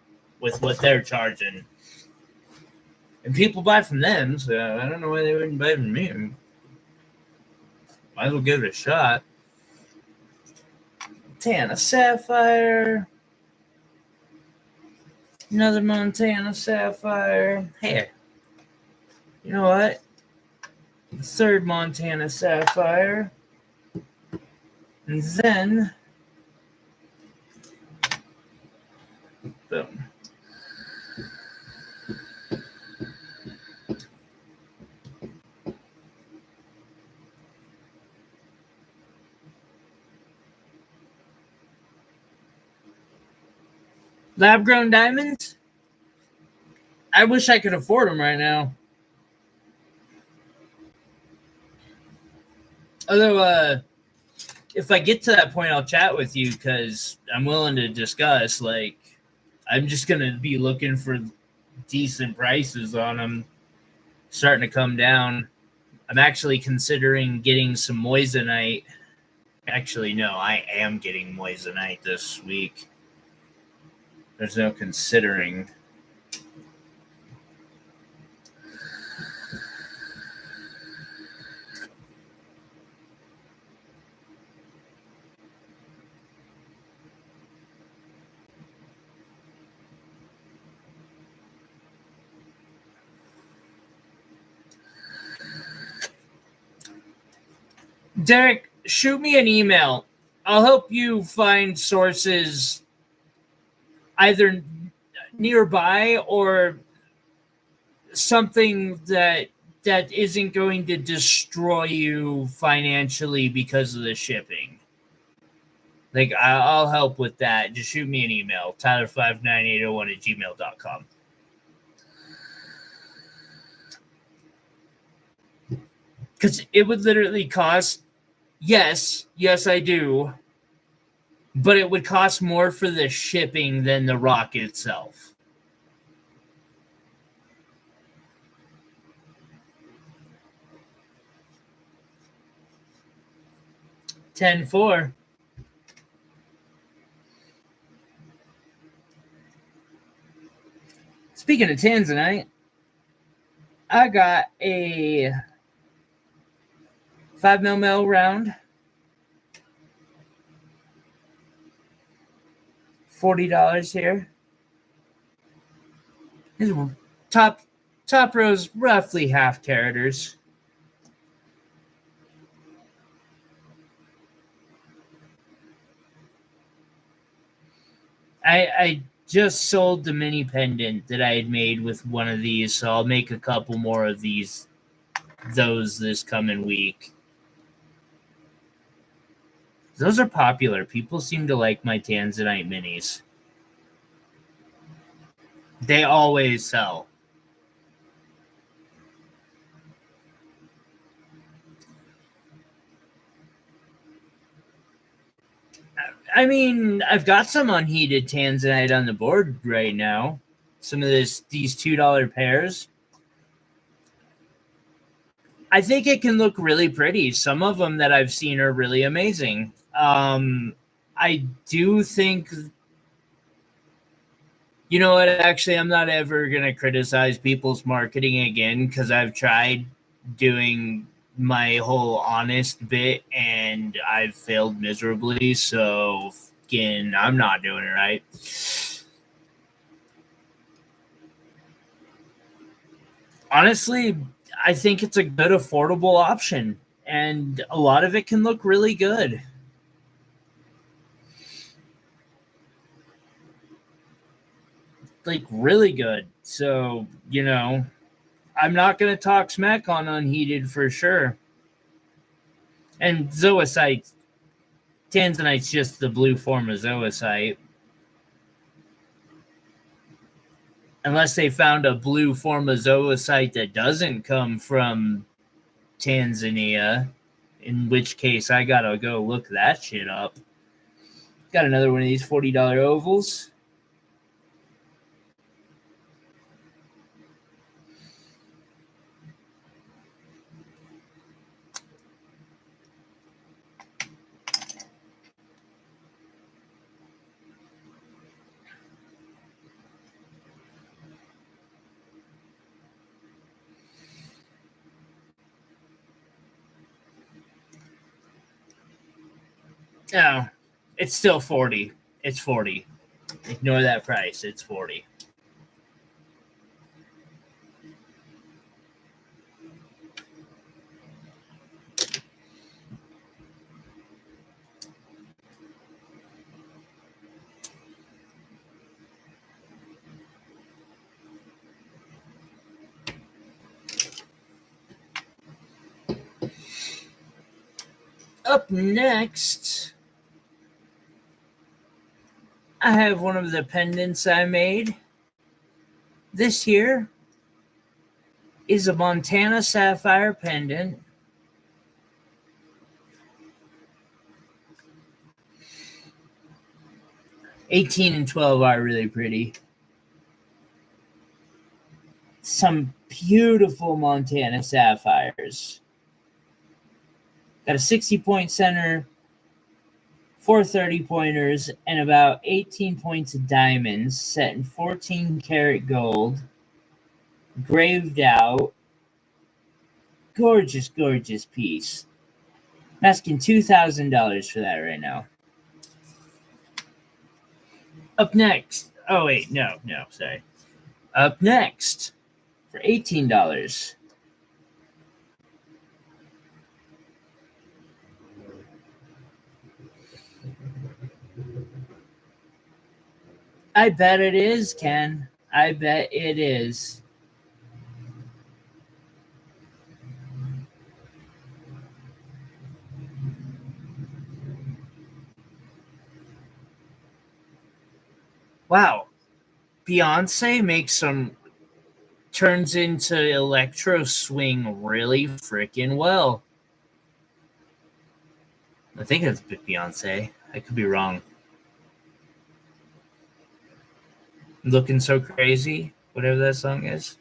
Speaker 1: with what they're charging. And people buy from them, so I don't know why they wouldn't buy from me. Might as well give it a shot. Montana sapphire. Another Montana sapphire. Hey, you know what? The third Montana sapphire. And then, boom. Lab-grown diamonds? I wish I could afford them right now. Although, if I get to that point, I'll chat with you because I'm willing to discuss. I'm just going to be looking for decent prices on them, starting to come down. I'm actually considering getting some moissanite. Actually, no, I am getting moissanite this week. There's no considering. Derek, shoot me an email. I'll help you find sources either nearby or something that isn't going to destroy you financially because of the shipping. I'll help with that. Just shoot me an email, tyler59801@gmail.com. Because it would literally cost, yes, I do, but it would cost more for the shipping than the rock itself. $10,400. Speaking of tanzanite, I got a 5mm round, $40 here. These are top rows, roughly half caraters. I just sold the mini pendant that I had made with one of these, so I'll make a couple more of those this coming week. Those are popular. People seem to like my tanzanite minis. They always sell. I mean, I've got some unheated tanzanite on the board right now. Some of these $2 pairs. I think it can look really pretty. Some of them that I've seen are really amazing. I do think, you know what? Actually, I'm not ever gonna criticize people's marketing again because I've tried doing my whole honest bit and I've failed miserably. So, again, I'm not doing it right. Honestly, I think it's a good, affordable option, and a lot of it can look really good. Like, really good. So, I'm not going to talk smack on unheated for sure. And zoisite, tanzanite's just the blue form of zoisite. Unless they found a blue form of zoisite that doesn't come from Tanzania, in which case I gotta go look that shit up. Got another one of these $40 ovals. No, it's still 40. It's 40. Ignore that price. It's 40. Up next, I have one of the pendants I made. This here is a Montana sapphire pendant. $18 and $12 are really pretty. Some beautiful Montana sapphires. Got a 60-point center, 430 pointers, and about 18 points of diamonds set in 14 karat gold. Graved out. Gorgeous, gorgeous piece. I'm asking $2,000 for that right now. Up next. Oh, wait. No, sorry. Up next for $18. I bet it is, Ken. I bet it is. Wow. Beyonce turns into electro swing really freaking well. I think it's Beyonce. I could be wrong. Looking So Crazy, whatever that song is.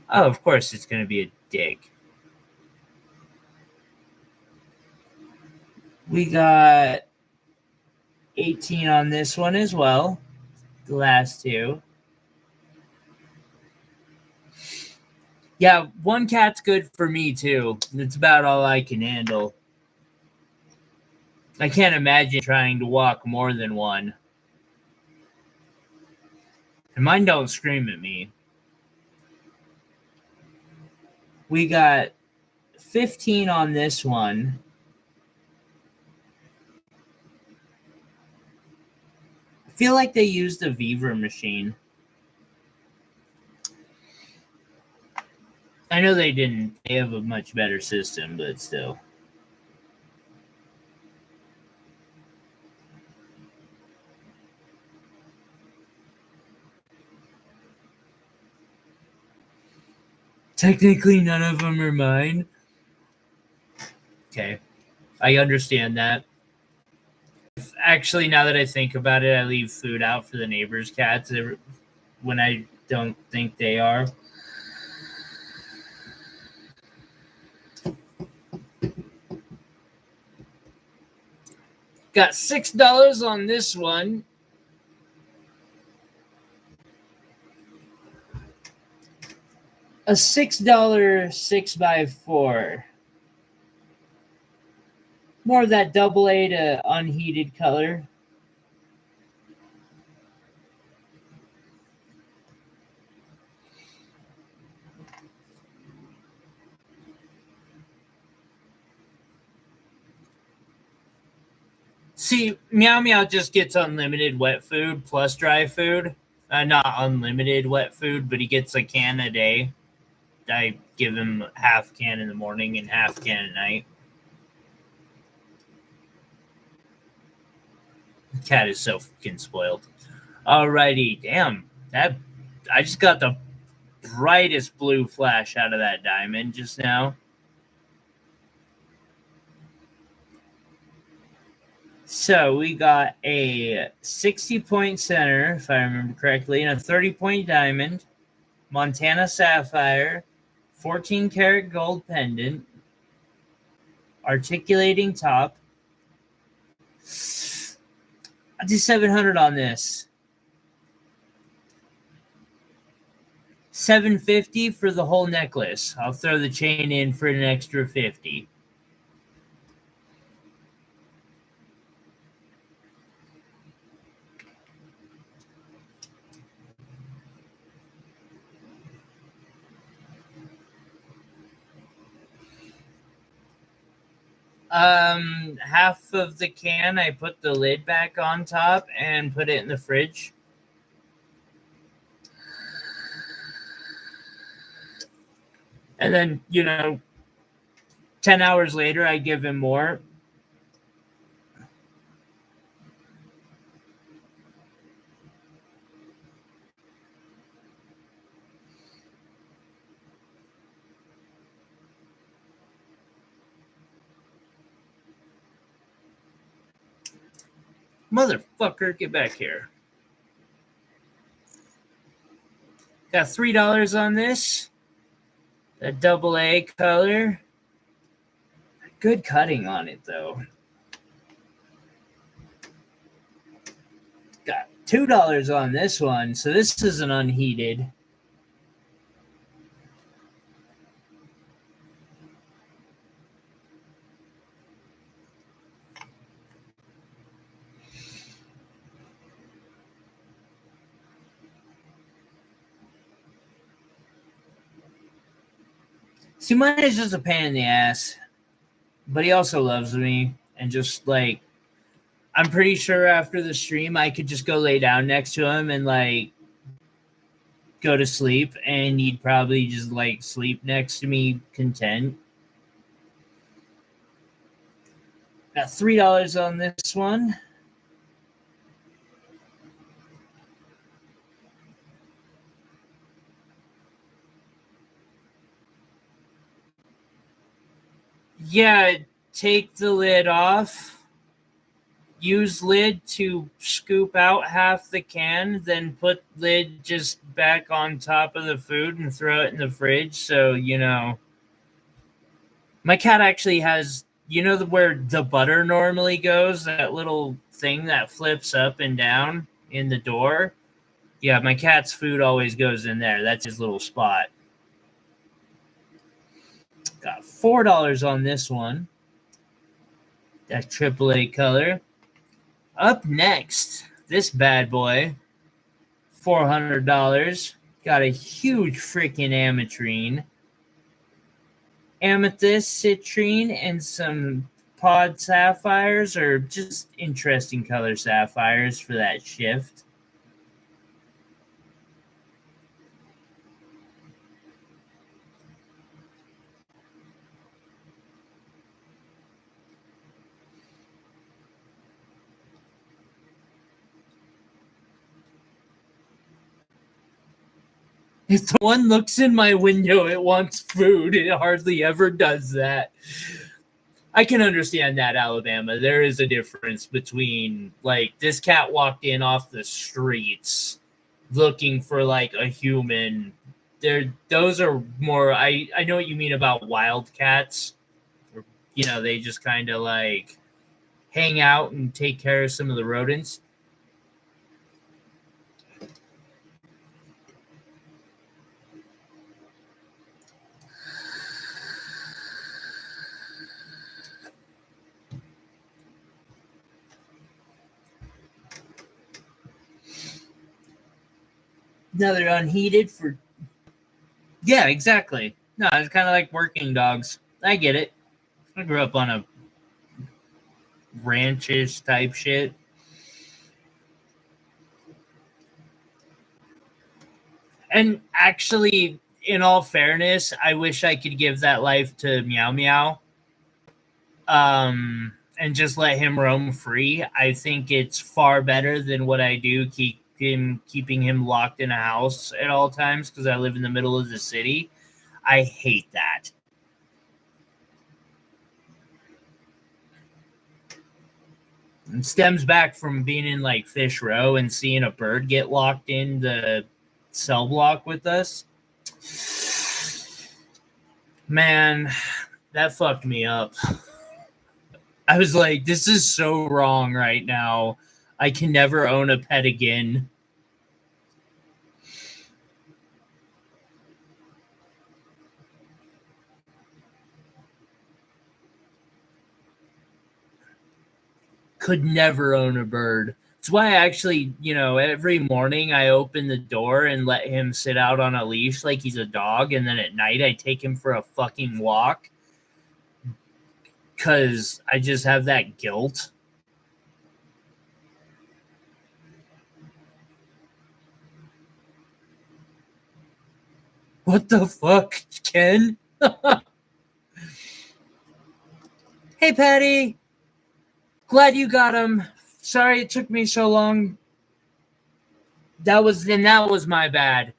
Speaker 1: Oh, of course it's going to be a dig. We got 18 on this one as well. The last two. Yeah, one cat's good for me too. That's about all I can handle. I can't imagine trying to walk more than one. And mine don't scream at me. We got 15 on this one. I feel like they used a Beaver machine. I know they didn't. They have a much better system, but still. Technically, none of them are mine. Okay, I understand that. Actually, now that I think about it, I leave food out for the neighbors' cats when I don't think they are. Got $6 on this one. A $6 6x4. More of that double A to unheated color. See, Meow Meow just gets unlimited wet food plus dry food. Not unlimited wet food, but he gets a can a day. I give him half can in the morning and half can at night. The cat is so fucking spoiled. Alrighty, damn. That I just got the brightest blue flash out of that diamond just now. So we got a 60-point center, if I remember correctly, and a 30-point diamond, Montana sapphire, 14-karat gold pendant, articulating top. I do 700 on this. 750 for the whole necklace. I'll throw the chain in for an extra 50. Half of the can, I put the lid back on top and put it in the fridge. And then, 10 hours later, I give him more. Motherfucker, get back here. Got $3 on this. A double A color. Good cutting on it, though. Got $2 on this one. So this is an unheated. See, mine is just a pain in the ass. But he also loves me. And just, I'm pretty sure after the stream, I could just go lay down next to him and, go to sleep. And he'd probably just, sleep next to me content. Got $3 on this one. Yeah, take the lid off. Use lid to scoop out half the can, then put lid just back on top of the food and throw it in the fridge. So, my cat actually has, where the butter normally goes, that little thing that flips up and down in the door. Yeah, my cat's food always goes in there. That's his little spot. Got $4 on this one. That AAA color. Up next, this bad boy, $400. Got a huge freaking ametrine. Amethyst, citrine, and some pod sapphires, or just interesting color sapphires for that shift. If the one looks in my window, it wants food. It hardly ever does that. I can understand that, Alabama. There is a difference between, like, this cat walked in off the streets looking for, like, a human. Those are more, I know what you mean about wild cats. You know, they just kind of, like, hang out and take care of some of the rodents. Now they're unheated for. Yeah, exactly. No, it's kind of like working dogs. I get it. I grew up on a ranchish type shit. And actually, in all fairness, I wish I could give that life to Meow Meow, and just let him roam free. I think it's far better than what I do, keeping him locked in a house at all times because I live in the middle of the city. I hate that. It stems back from being in like Fish Row and seeing a bird get locked in the cell block with us. Man, that fucked me up. I was like, this is so wrong right now. I can never own a pet again. Could never own a bird. It's why I actually, every morning I open the door and let him sit out on a leash like he's a dog. And then at night I take him for a fucking walk because I just have that guilt. What the fuck, Ken? Hey, Patty. Glad you got him. Sorry it took me so long. That was my bad.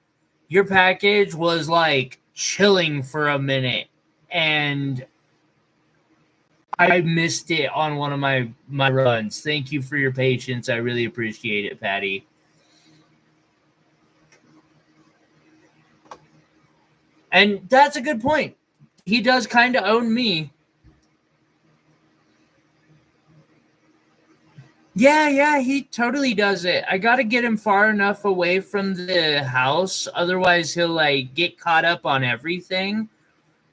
Speaker 1: Your package was like chilling for a minute, and I missed it on one of my runs. Thank you for your patience. I really appreciate it, Patty. And that's a good point. He does kind of own me. Yeah, he totally does it. I got to get him far enough away from the house. Otherwise, he'll like get caught up on everything.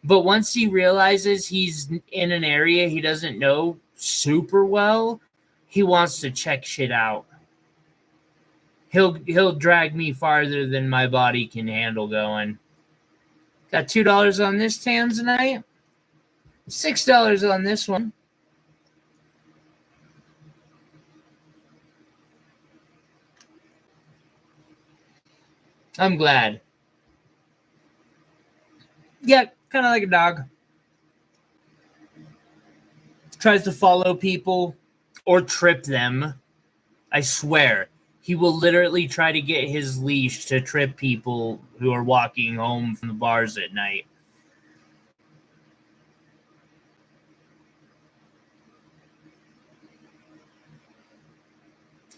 Speaker 1: But once he realizes he's in an area he doesn't know super well, he wants to check shit out. He'll drag me farther than my body can handle going. Got $2 on this Tanzanite, $6 on this one. I'm glad. Yeah, kind of like a dog. Tries to follow people or trip them. I swear. He will literally try to get his leash to trip people who are walking home from the bars at night.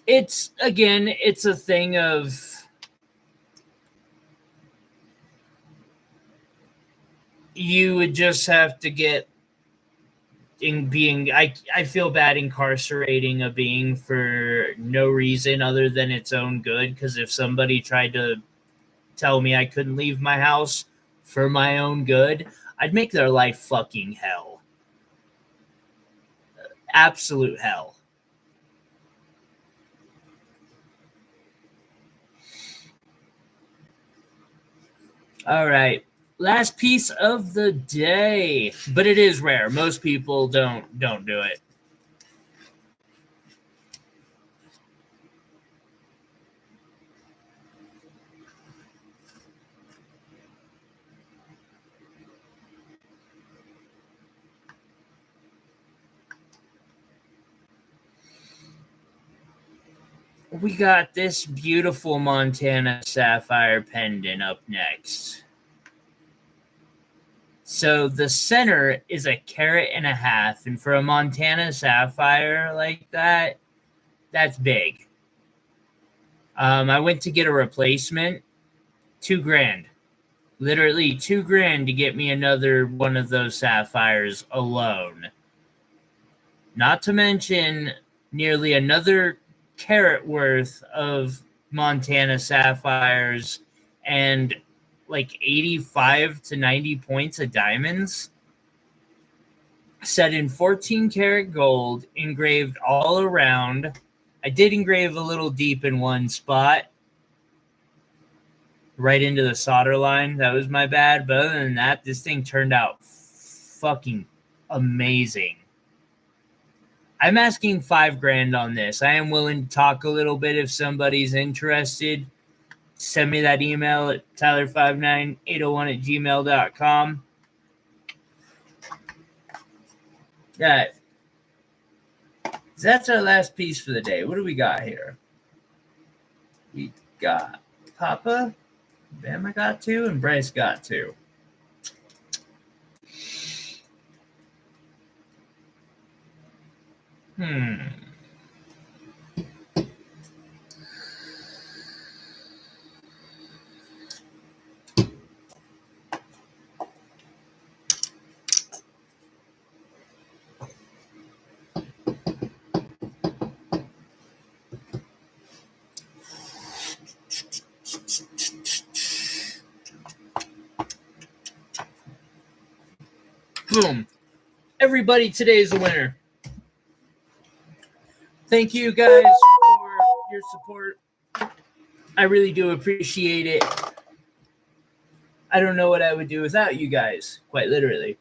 Speaker 1: It's a thing of you would just have to get in being I feel bad incarcerating a being for no reason other than its own good, because if somebody tried to tell me I couldn't leave my house for my own good, I'd make their life fucking hell. Absolute hell. All right. Last piece of the day, but it is rare. Most people don't do it. we got this beautiful Montana sapphire pendant up next. So the center is 1.5 carats, and for a Montana sapphire like that, that's big. I went to get a replacement, $2,000. Literally $2,000 to get me another one of those sapphires alone. Not to mention nearly another carat worth of Montana sapphires and like 85 to 90 points of diamonds set in 14 karat gold, engraved all around. I did engrave a little deep in one spot, right into the solder line. That was my bad. But other than that, this thing turned out fucking amazing. I'm asking $5,000 on this. I am willing to talk a little bit if somebody's interested. Send me that email at tyler59801@gmail.com. Yeah. That's our last piece for the day. What do we got here? We got Papa, Bam, I got 2, and Bryce got 2. Boom. Everybody today is a winner. Thank you guys for your support. I really do appreciate it. I don't know what I would do without you guys, quite literally.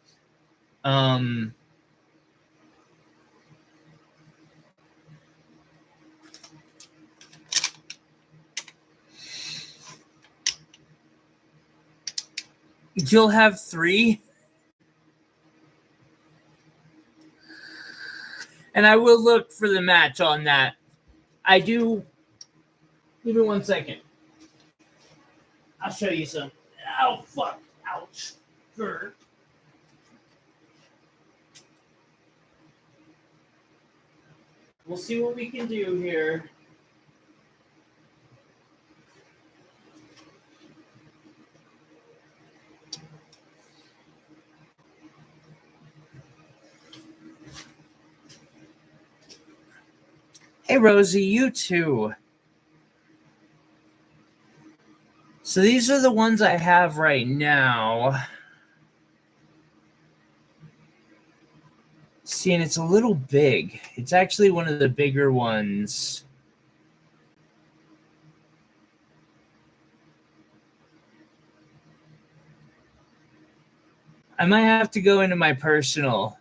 Speaker 1: You'll have 3. And I will look for the match on that. I do. Give me 1 second. I'll show you some. Oh, fuck. Ouch. Grr. We'll see what we can do here. Hey, Rosie, you too. So these are the ones I have right now. See, and it's a little big. It's actually one of the bigger ones. I might have to go into my personal.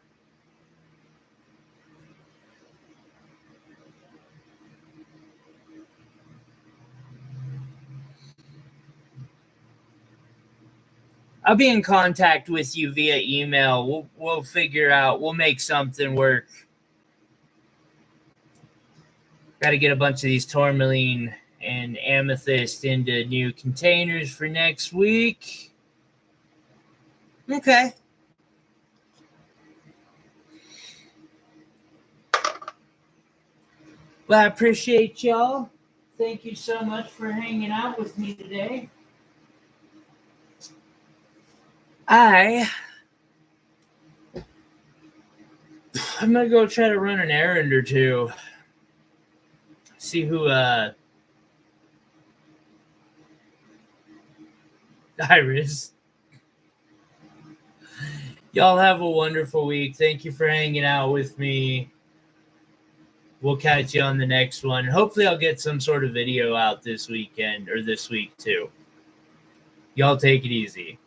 Speaker 1: I'll be in contact with you via email. We'll figure out. We'll make something work. Got to get a bunch of these tourmaline and amethyst into new containers for next week. Okay. Well, I appreciate y'all. Thank you so much for hanging out with me today. I'm going to go try to run an errand or two. See who, Iris. Y'all have a wonderful week. Thank you for hanging out with me. We'll catch you on the next one. Hopefully I'll get some sort of video out this weekend or this week too. Y'all take it easy.